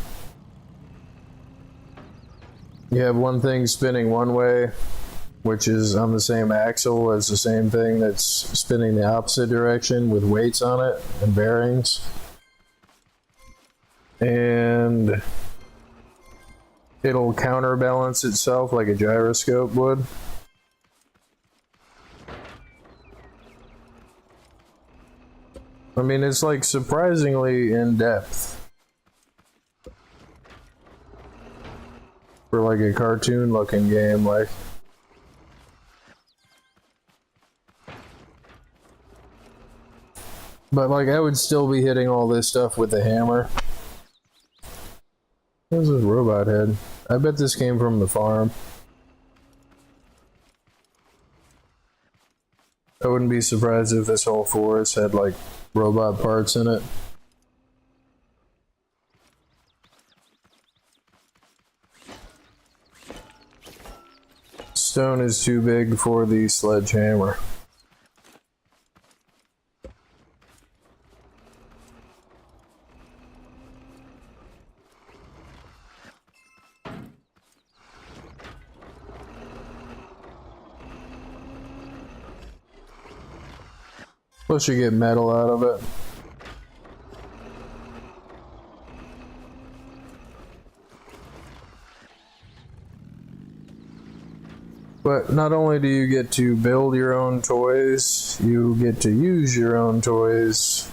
[SPEAKER 1] You have one thing spinning one way, which is on the same axle as the same thing that's spinning the opposite direction with weights on it and bearings. And it'll counterbalance itself like a gyroscope would. I mean, it's like surprisingly in depth for like a cartoon looking game. Like, but like, I would still be hitting all this stuff with the hammer. Where's this robot head? I bet this came from the farm. I wouldn't be surprised if this whole forest had like robot parts in it. Stone is too big for the sledgehammer. Plus you get metal out of it. But not only do you get to build your own toys, you get to use your own toys.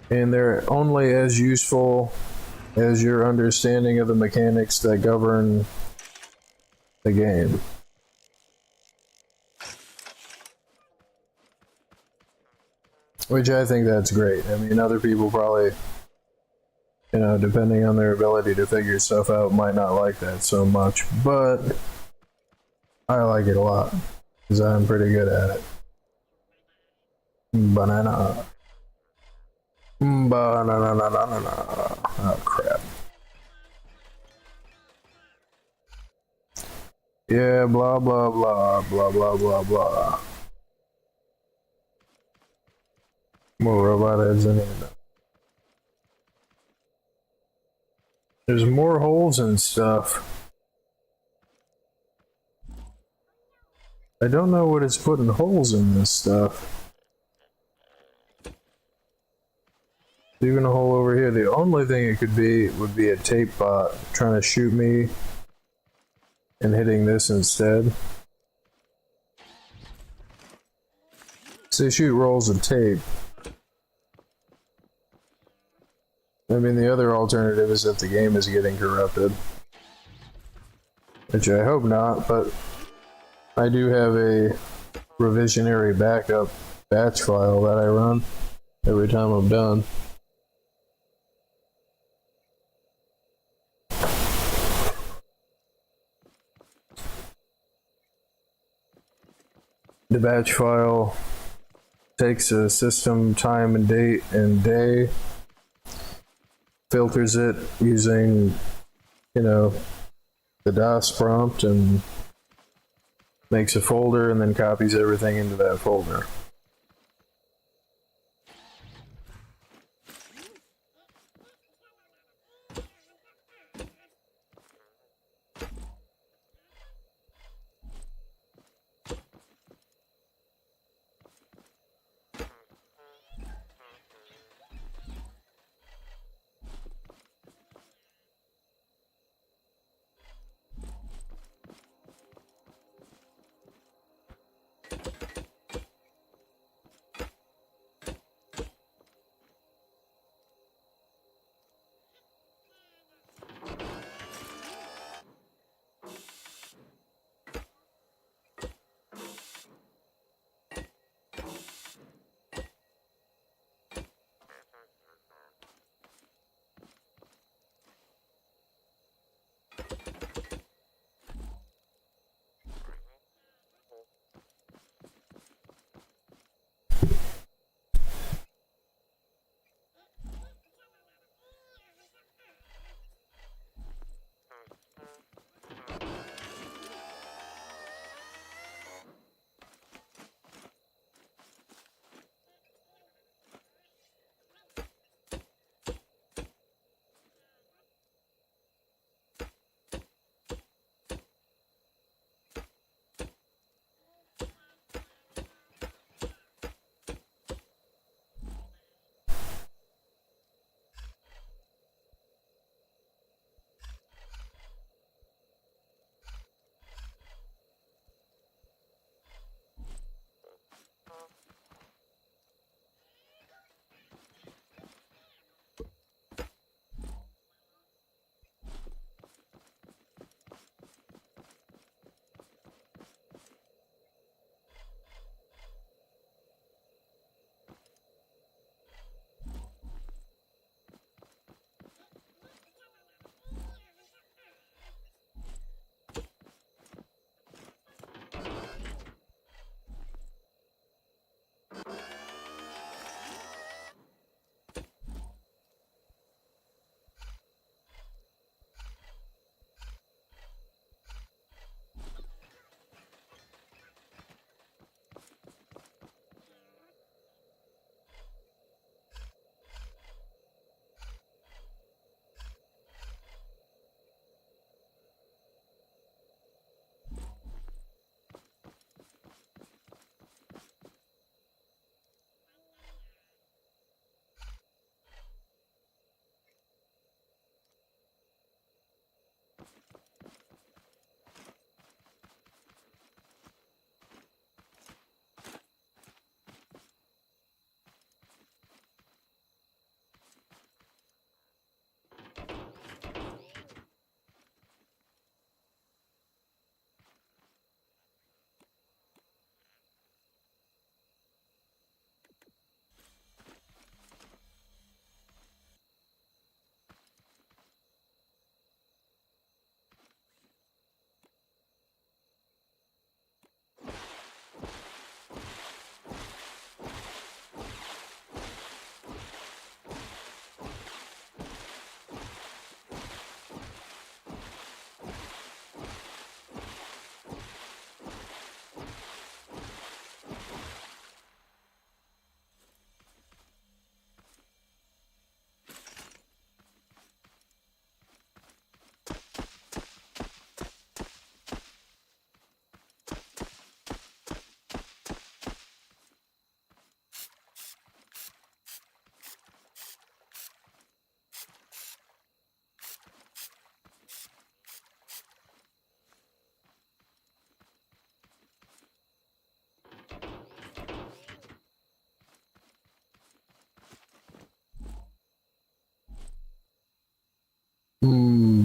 [SPEAKER 1] And they're only as useful as your understanding of the mechanics that govern the game. Which I think that's great. I mean, other people probably, you know, depending on their ability to figure stuff out, might not like that so much. But I like it a lot, because I'm pretty good at it. Banana. Banana. Oh, crap. Yeah, blah, blah, blah, blah, blah, blah, blah. More robot heads in here now. There's more holes and stuff. I don't know what it's putting holes in this stuff. Even a hole over here. The only thing it could be would be a tape bot trying to shoot me and hitting this instead. So they shoot rolls of tape. I mean, the other alternative is that the game is getting corrupted. Which I hope not, but I do have a revisionary backup batch file that I run every time I'm done. The batch file takes a system time and date and day, filters it using, you know, the DOS prompt, and makes a folder and then copies everything into that folder.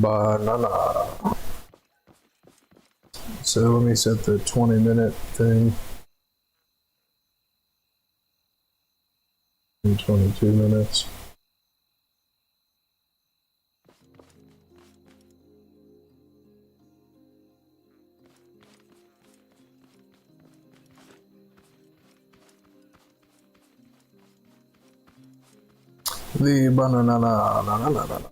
[SPEAKER 1] banana. So let me set the 20-minute thing. In 22 minutes. The banana.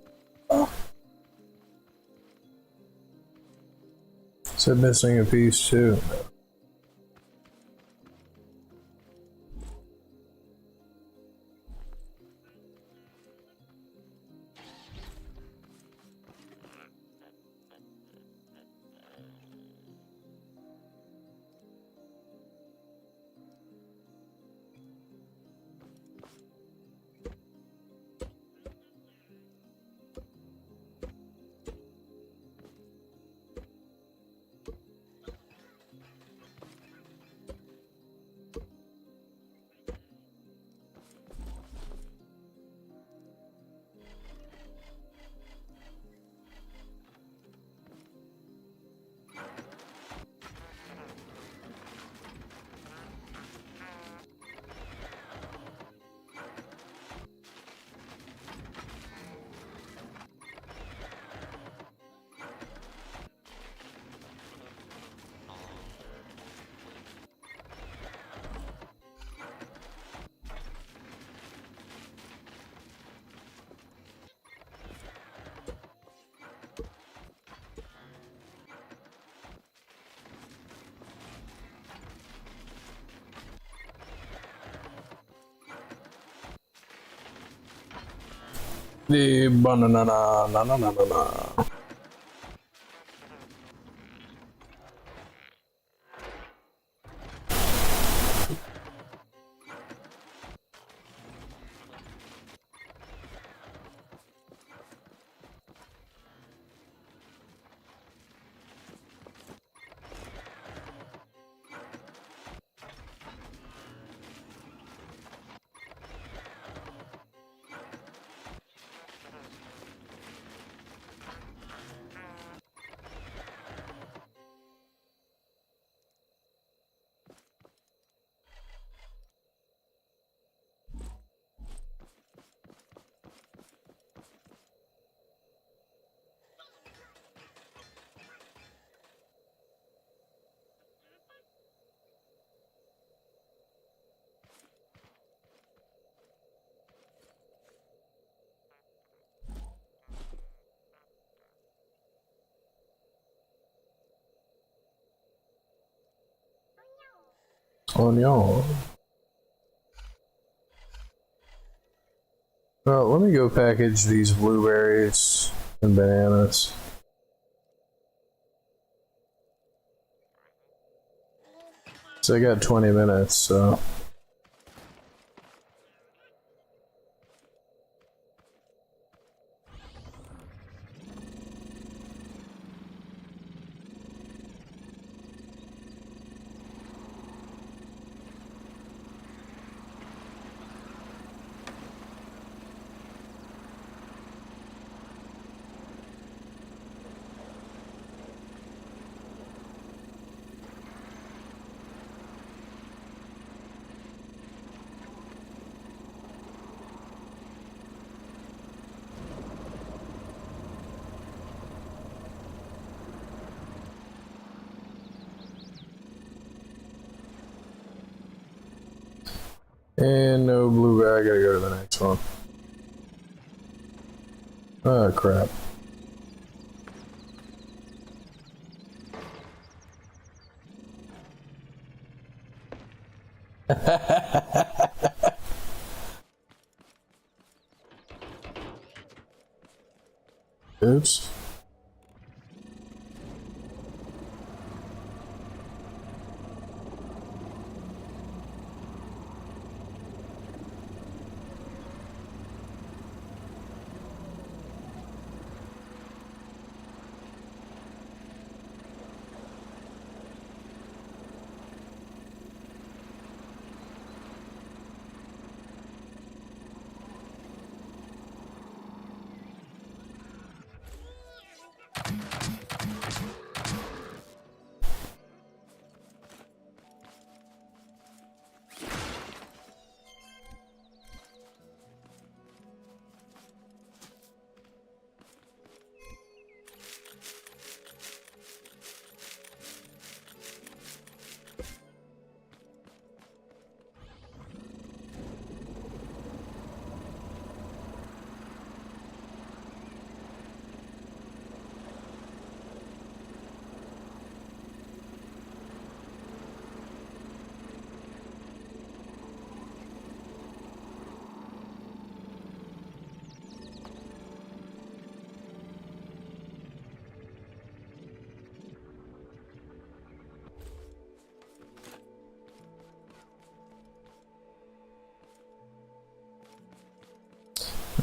[SPEAKER 1] Is it missing a piece too? The banana. Onion. Well, let me go package these blueberries and bananas. So I got 20 minutes, so. And no blueberry, I gotta go to the next one. Oh crap. Oops.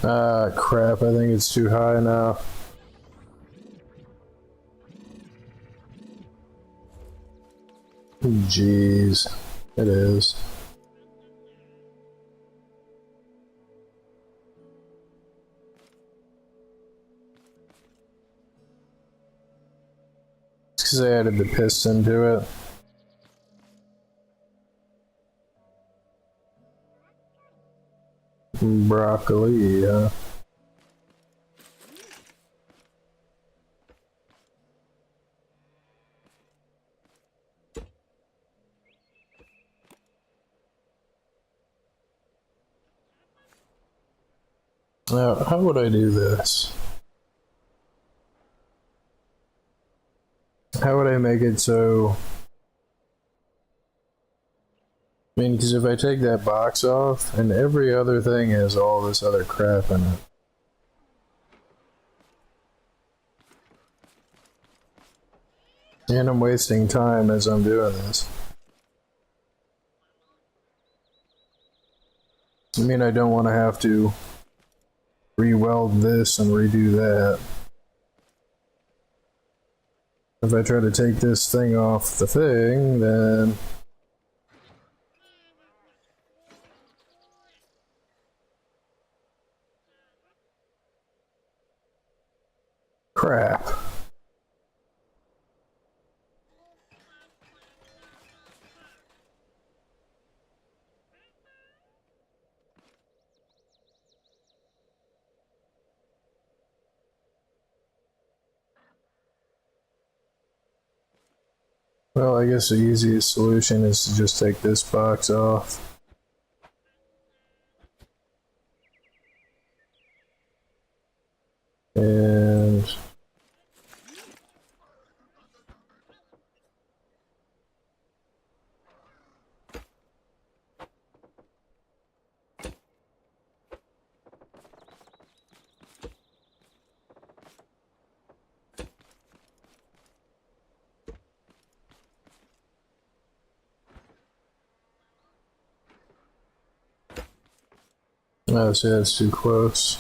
[SPEAKER 1] Ah, crap, I think it's too high now. Jeez, it is. It's because I added the piston to it. Broccoli, yeah. Now, how would I do this? How would I make it so... I mean, because if I take that box off, and every other thing has all this other crap in it. And I'm wasting time as I'm doing this. I mean, I don't want to have to re-weld this and redo that. If I try to take this thing off the thing, then... crap. Well, I guess the easiest solution is to just take this box off. And... oh, see, that's too close.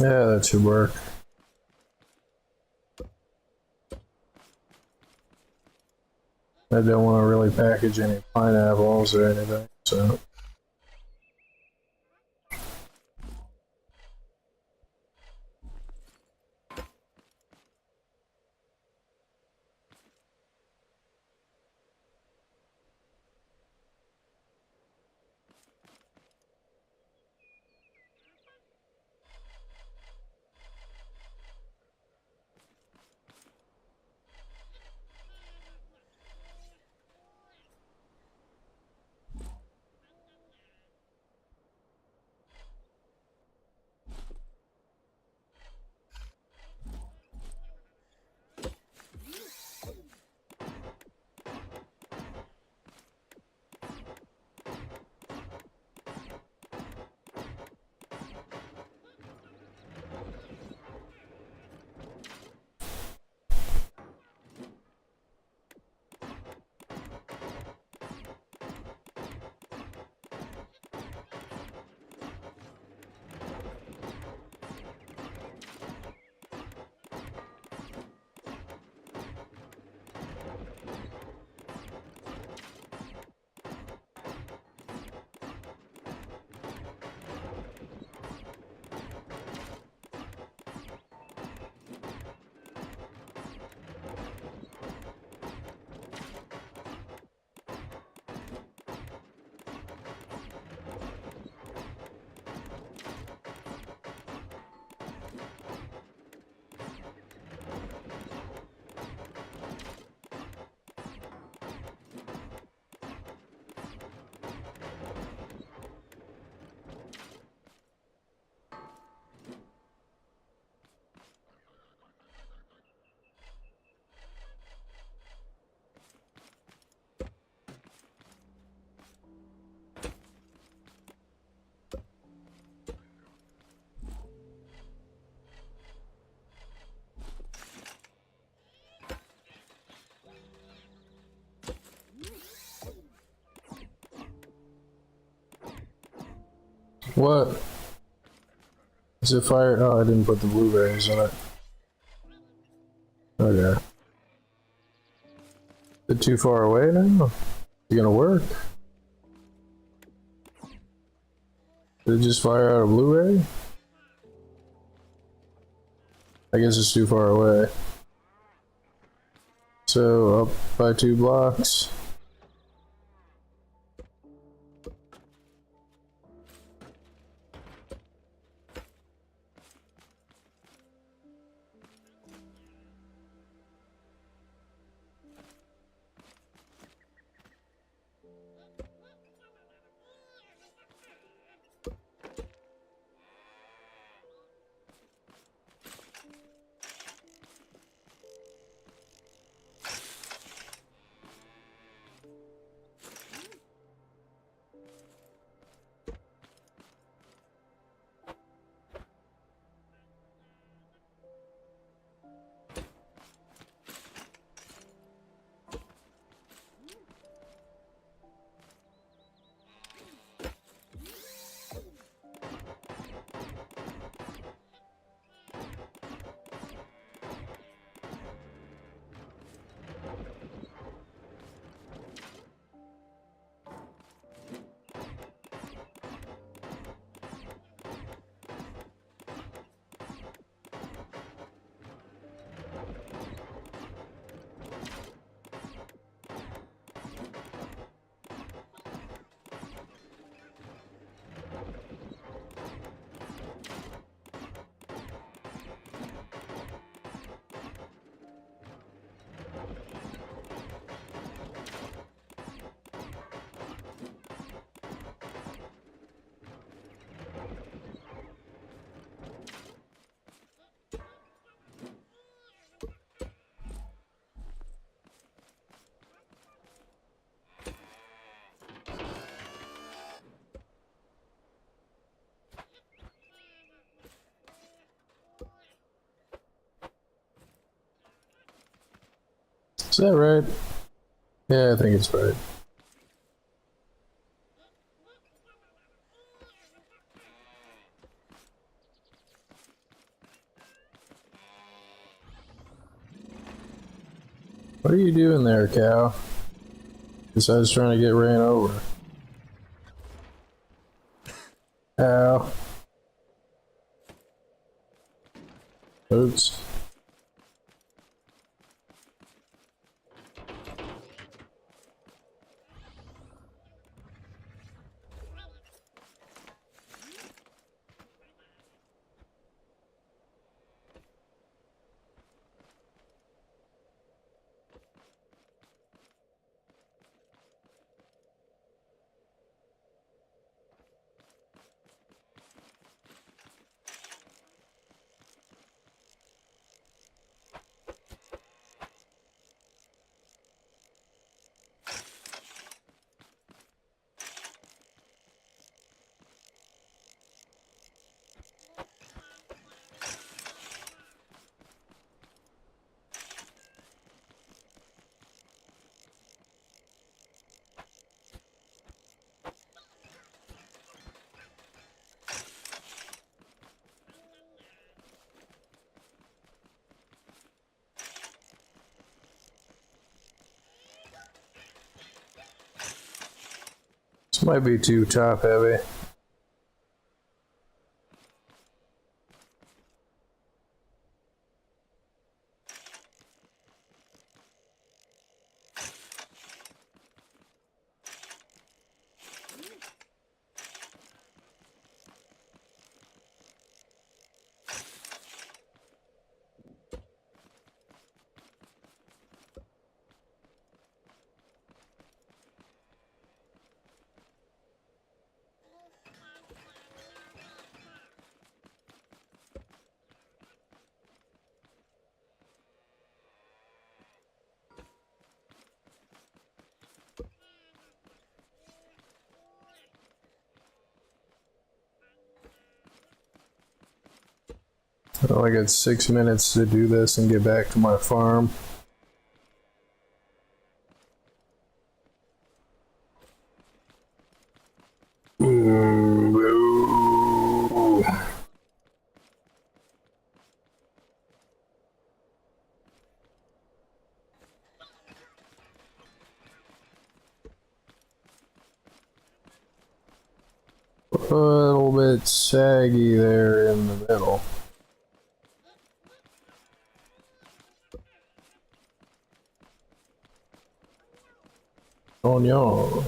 [SPEAKER 1] Yeah, that should work. I don't want to really package any pineapples or anything, so... What? Is it fire? Oh, I didn't put the blueberries in it. Okay. Is it too far away now? Is it gonna work? Did it just fire out a blueberry? I guess it's too far away. So, up by 2 blocks. Is that right? Yeah, I think it's right. What are you doing there, cow? Besides trying to get ran over. Ow. Oops. This might be too top heavy. Well, I got 6 minutes to do this and get back to my farm. Ooh. a little bit saggy there in the middle. On y'all.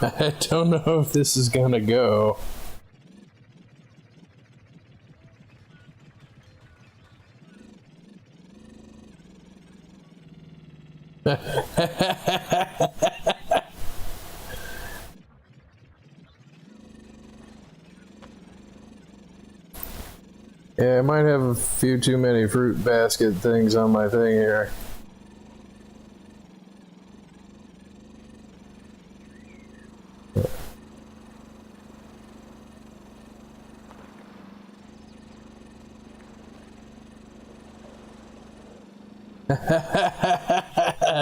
[SPEAKER 1] I don't know if this is gonna go. Yeah, I might have a few too many fruit basket things on my thing here.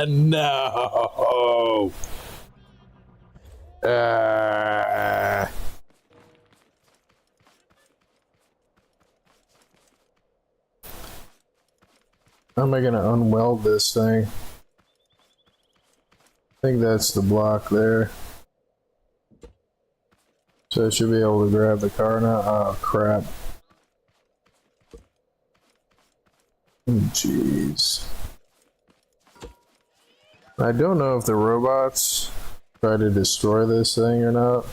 [SPEAKER 1] No. How am I gonna unweld this thing? I think that's the block there. So I should be able to grab the car now. Oh crap. Jeez. I don't know if the robots try to destroy this thing or not.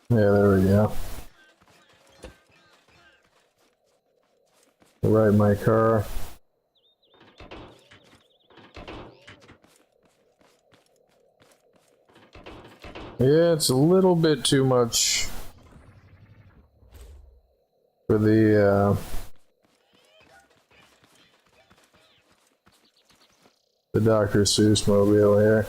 [SPEAKER 1] Yeah, there we go. Right, my car. Yeah, it's a little bit too much for the Dr. Seuss mobile here.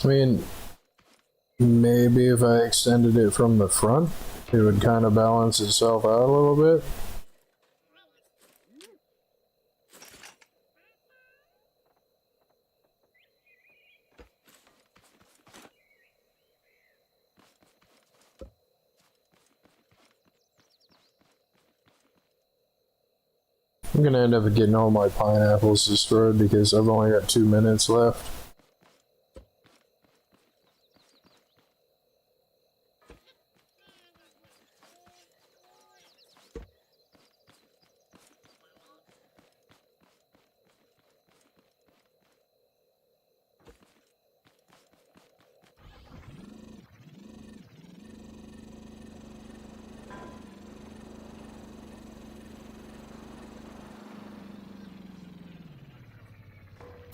[SPEAKER 1] I mean, maybe if I extended it from the front, it would kind of balance itself out a little bit. I'm gonna end up getting all my pineapples destroyed because I've only got 2 minutes left.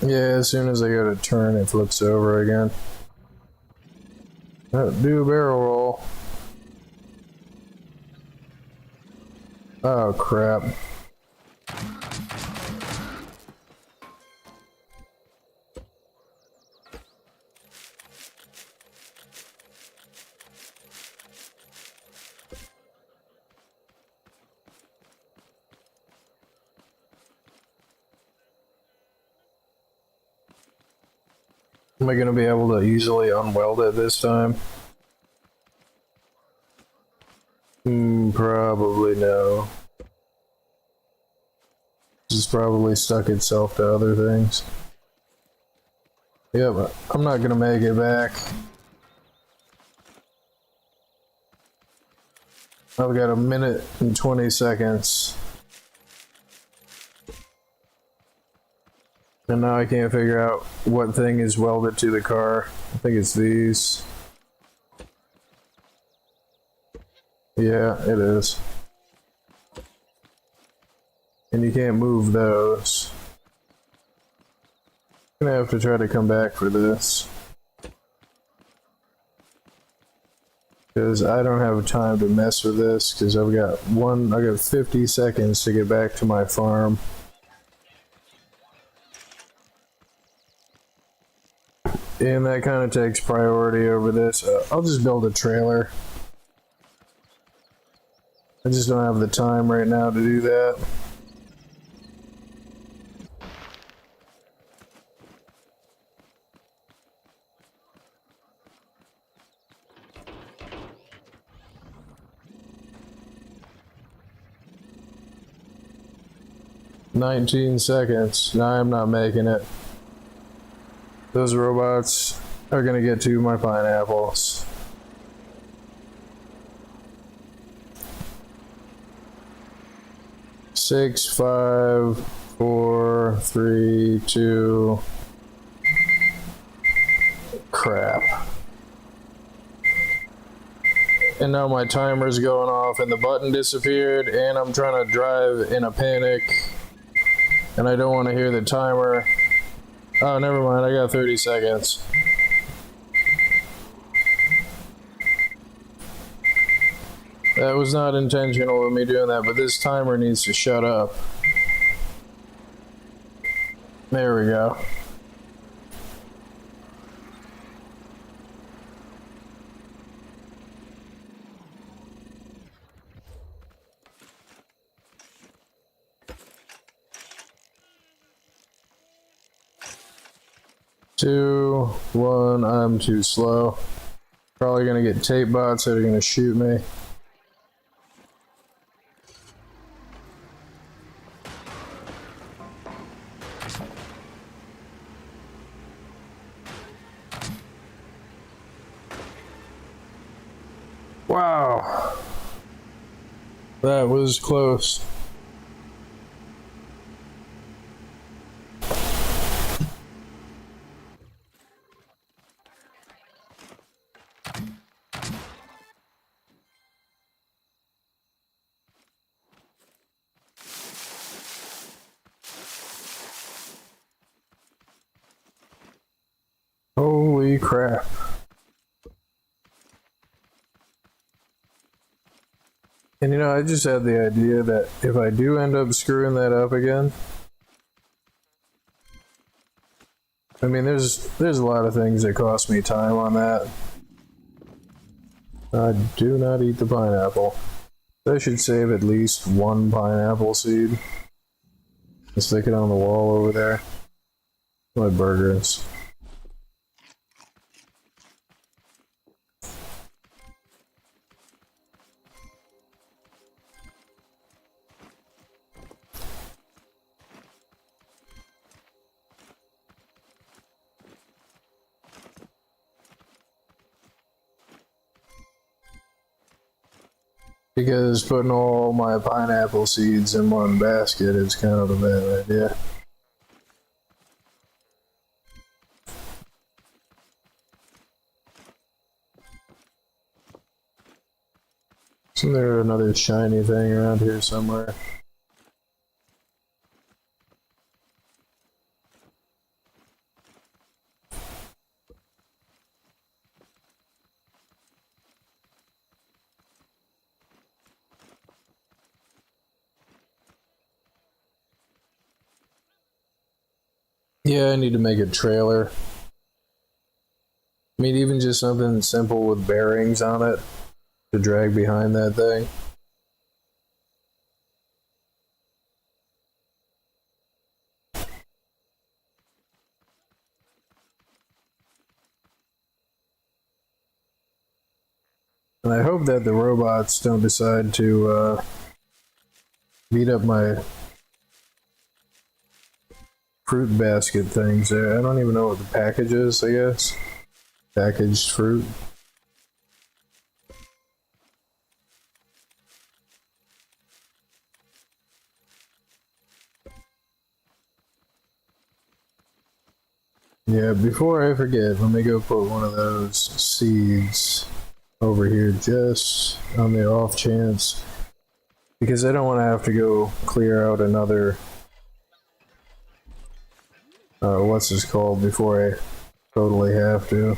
[SPEAKER 1] Yeah, as soon as I go to turn, it flips over again. Oh, do a barrel roll. Oh, crap. Am I going to be able to easily unweld it this time? Probably no. It's probably stuck itself to other things. Yeah, but I'm not going to make it back. I've got 1 minute and 20 seconds. And now I can't figure out what thing is welded to the car. I think it's these. Yeah, it is. And you can't move those. I'm gonna have to try to come back for this. Because I don't have time to mess with this, because I got 50 seconds to get back to my farm. And that kind of takes priority over this. I'll just build a trailer. I just don't have the time right now to do that. "19 seconds. No, I'm not making it. Those robots are gonna get to my pineapples." Six, 5, 4, 3, 2. Crap. And now my timer's going off and the button disappeared and I'm trying to drive in a panic and I don't want to hear the timer. Oh, never mind, I got 30 seconds. That was not intentional of me doing that, but this timer needs to shut up. There we go. Two, one, I'm too slow. Probably gonna get tape bots that are gonna shoot me. Wow. That was close. Holy crap. And you know, I just had the idea that if I do end up screwing that up again, I mean, there's a lot of things that cost me time on that. I do not eat the pineapple. I should save at least one pineapple seed and stick it on the wall over there. My burgers. Because putting all my pineapple seeds in one basket is kind of a bad idea. Isn't there another shiny thing around here somewhere? Yeah, I need to make a trailer. I mean, even just something simple with bearings on it to drag behind that thing. And I hope that the robots don't decide to beat up my fruit basket things there. I don't even know what the package is, I guess. Packaged fruit. Yeah, before I forget, let me go put one of those seeds over here just on the off chance. Because I don't want to have to go clear out another what's this called before I totally have to.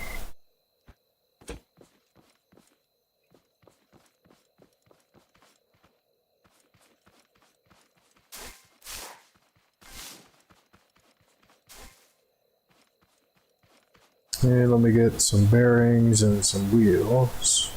[SPEAKER 1] And let me get some bearings and some wheels.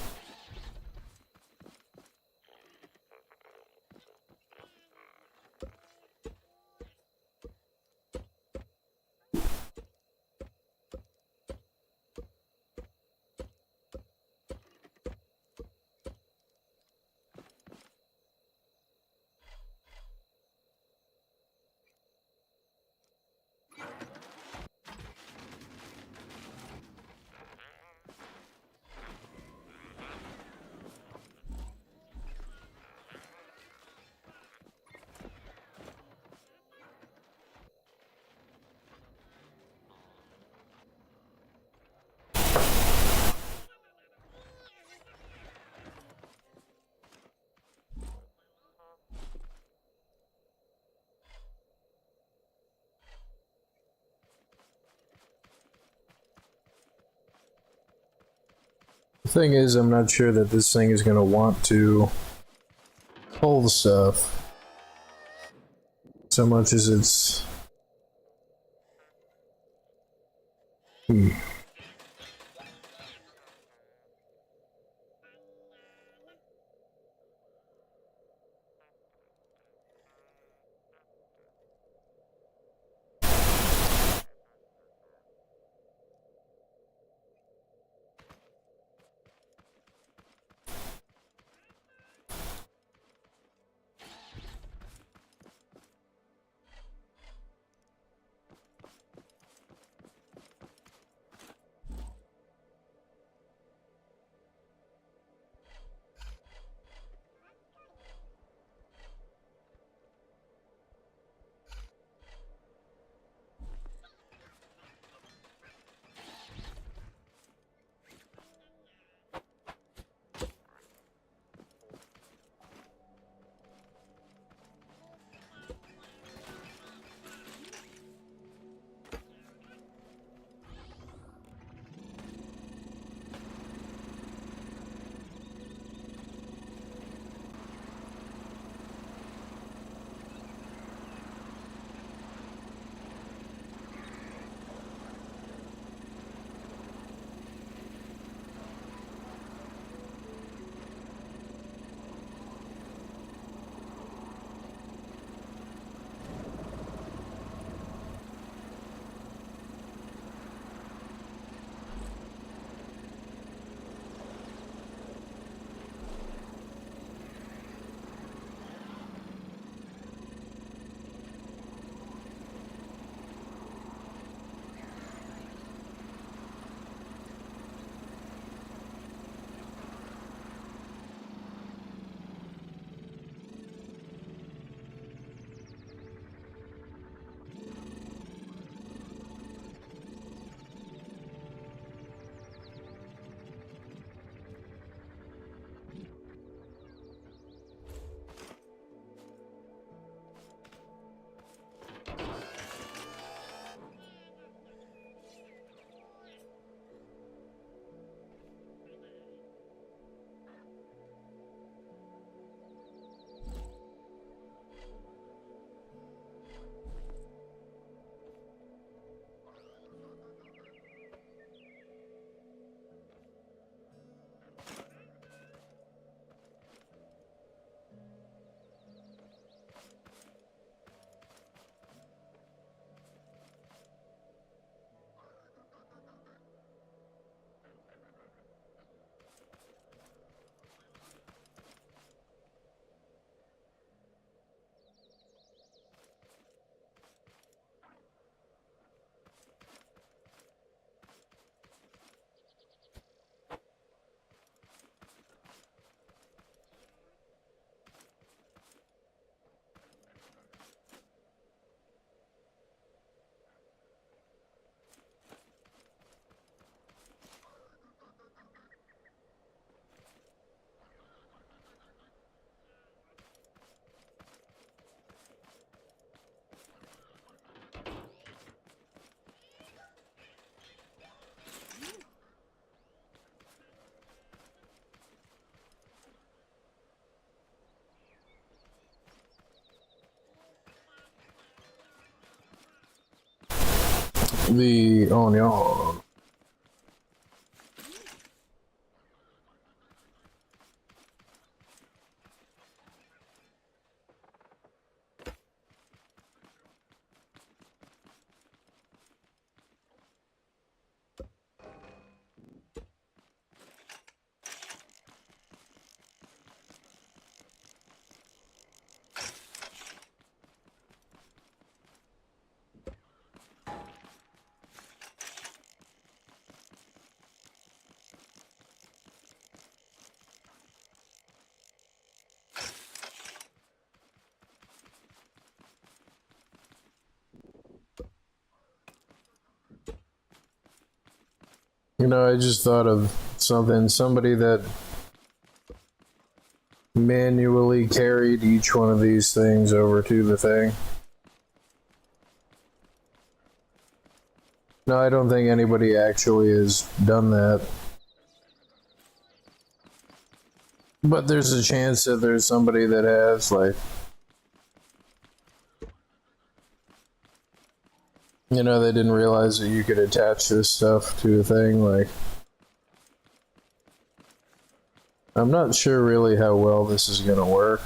[SPEAKER 1] The thing is, I'm not sure that this thing is going to want to pull the stuff so much as it's... The onion. You know, I just thought of somebody that manually carried each one of these things over to the thing. No, I don't think anybody actually has done that. But there's a chance that there's somebody that has, like, you know, they didn't realize that you could attach this stuff to a thing. Like, I'm not sure really how well this is gonna work.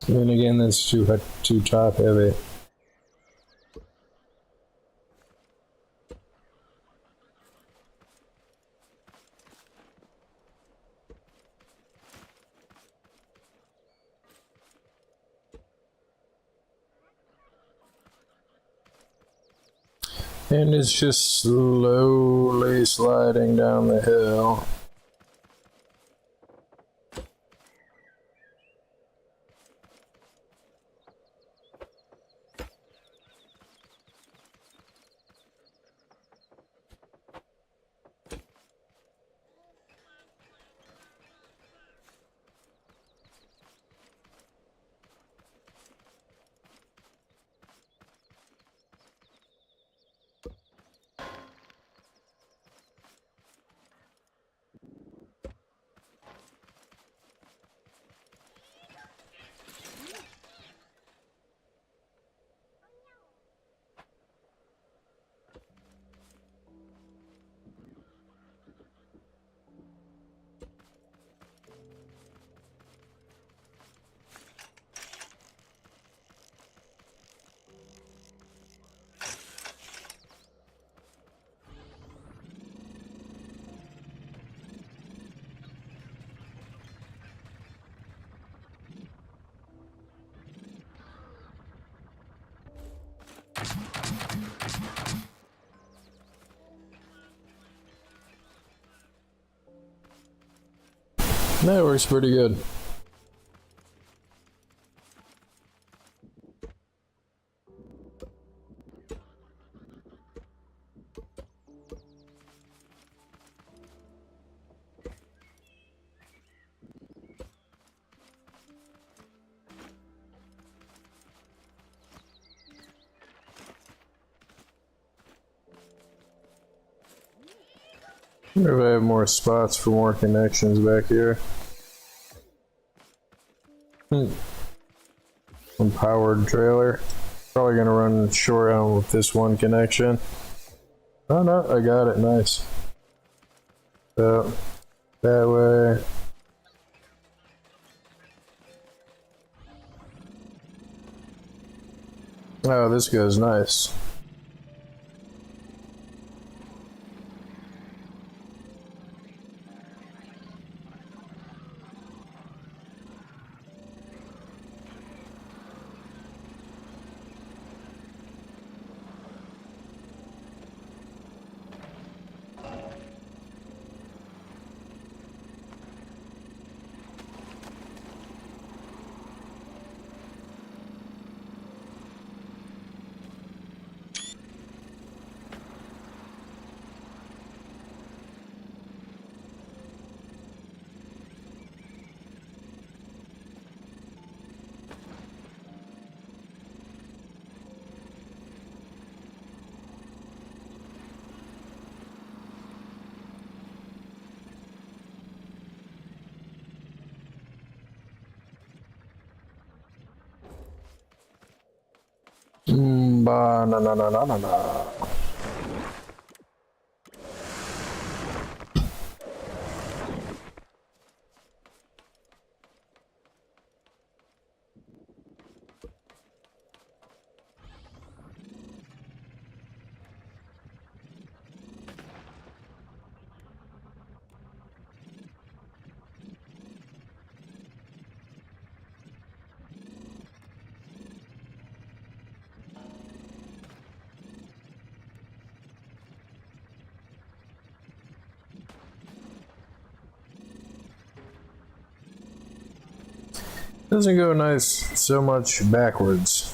[SPEAKER 1] And again, that's too top heavy. And it's just slowly sliding down the hill. That works pretty good. I wonder if I have more spots for more connections back here. One powered trailer. Probably gonna run short on with this one connection. Oh no, I got it, nice. So, that way. Oh, this goes nice. Ba na na na na na na. Doesn't go nice so much backwards.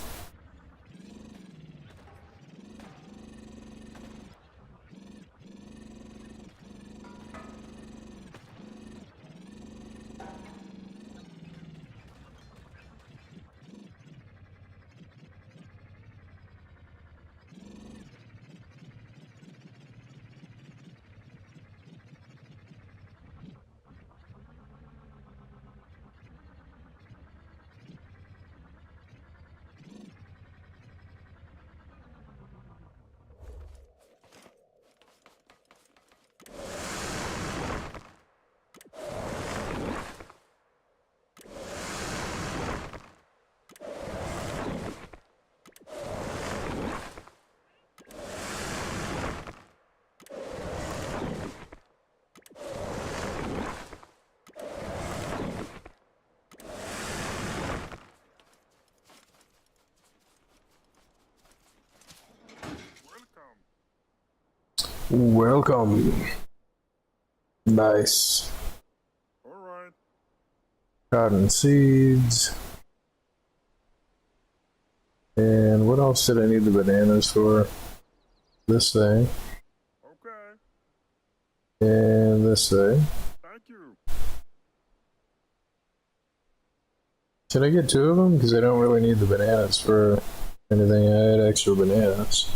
[SPEAKER 1] Welcome. Nice.
[SPEAKER 2] Alright.
[SPEAKER 1] Cotton seeds. And what else did I need the bananas for? This thing.
[SPEAKER 2] Okay.
[SPEAKER 1] And this thing.
[SPEAKER 2] Thank you.
[SPEAKER 1] Should I get 2 of them? Because I don't really need the bananas for anything. I had extra bananas.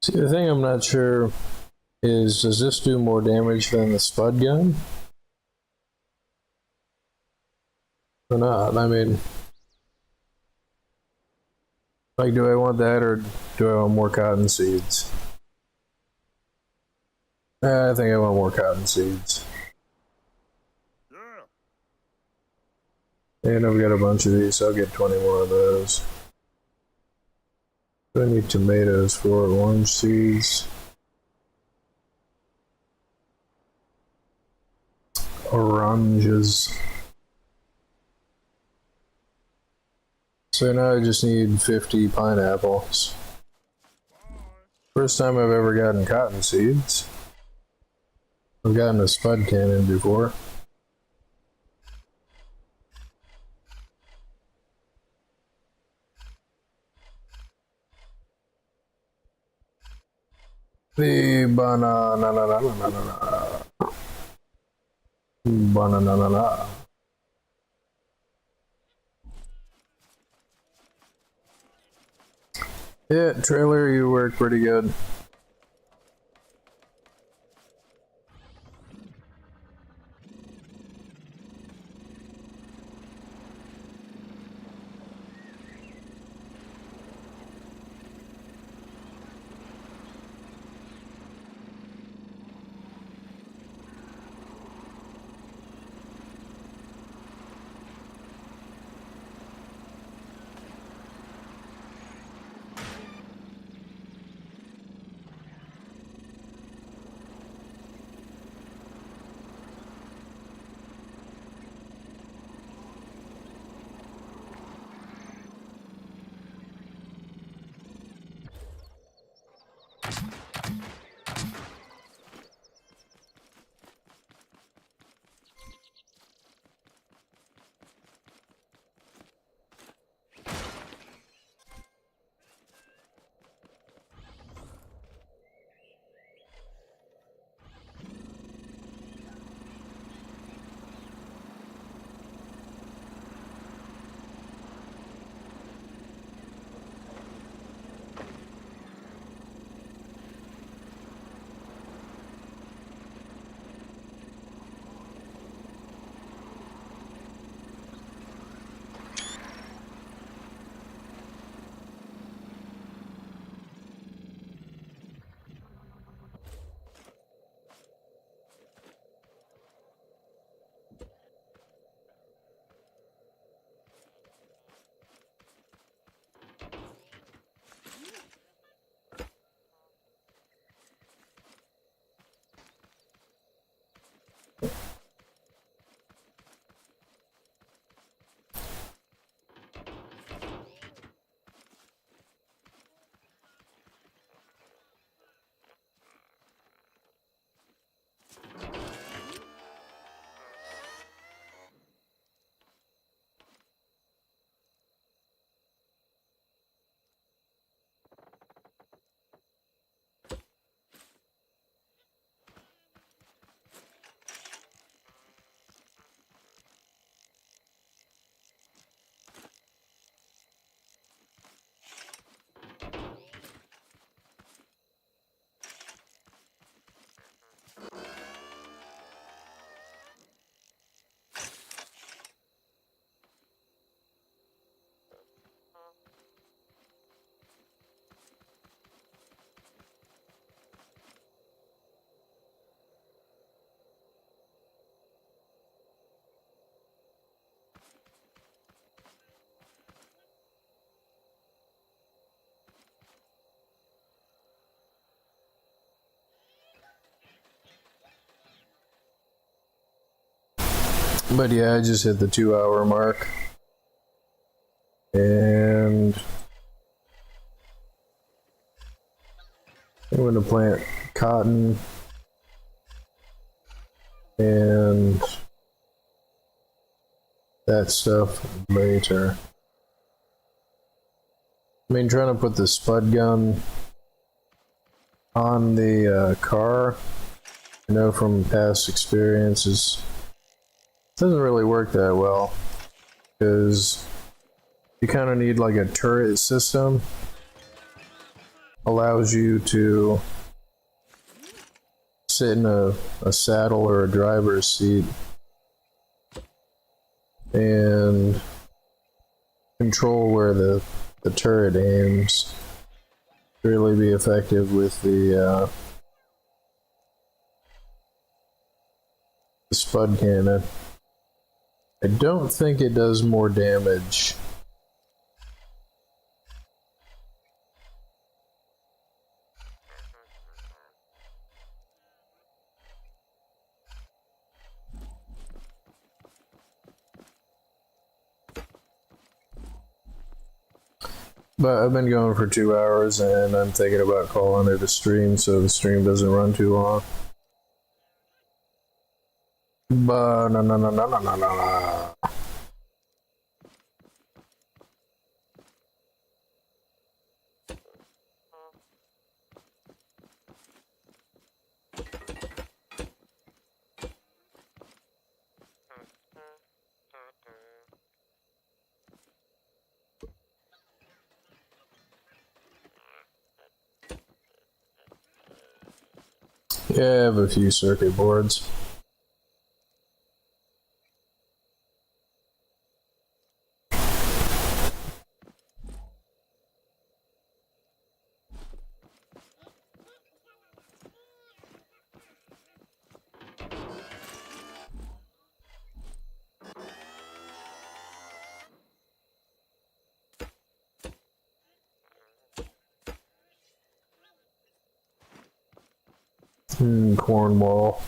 [SPEAKER 1] See, the thing I'm not sure is, does this do more damage than the spud gun? Or not? I mean, like, do I want that or do I want more cotton seeds? I think I want more cotton seeds.
[SPEAKER 2] Yeah.
[SPEAKER 1] And I've got a bunch of these, so I'll get 20 more of those. I need tomatoes for orange seeds. Oranges. So now I just need 50 pineapples.
[SPEAKER 2] Bye.
[SPEAKER 1] First time I've ever gotten cotton seeds. I've gotten a spud cannon before. The banana. Yeah, trailer, you work pretty good. But yeah, I just hit the 2-hour mark. And I'm going to plant cotton and that stuff later. I mean, trying to put the spud gun on the car, I know from past experiences, doesn't really work that well, because you kind of need like a turret system. Allows you to sit in a saddle or a driver's seat and control where the turret aims to really be effective with the spud cannon. I don't think it does more damage. But I've been going for 2 hours and I'm thinking about calling it a stream so the stream doesn't run too long. But no. Yeah, I have a few circuit boards. Cornwall.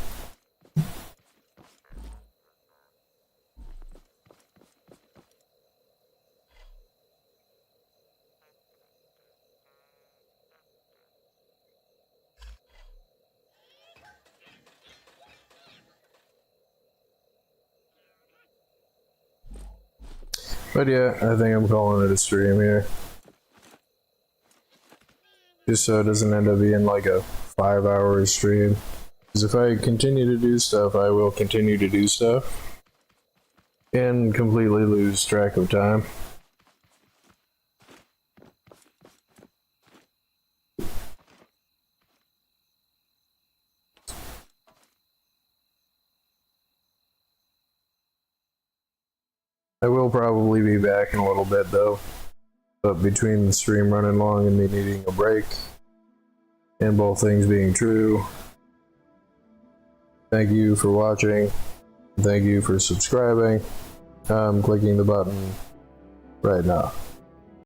[SPEAKER 1] But yeah, I think I'm calling it a stream here. Just so it doesn't end up being like a 5-hour stream. Because if I continue to do stuff, I will continue to do stuff. And completely lose track of time. I will probably be back in a little bit though. But between the stream running long and me needing a break, and both things being true, thank you for watching. Thank you for subscribing. I'm clicking the button right now.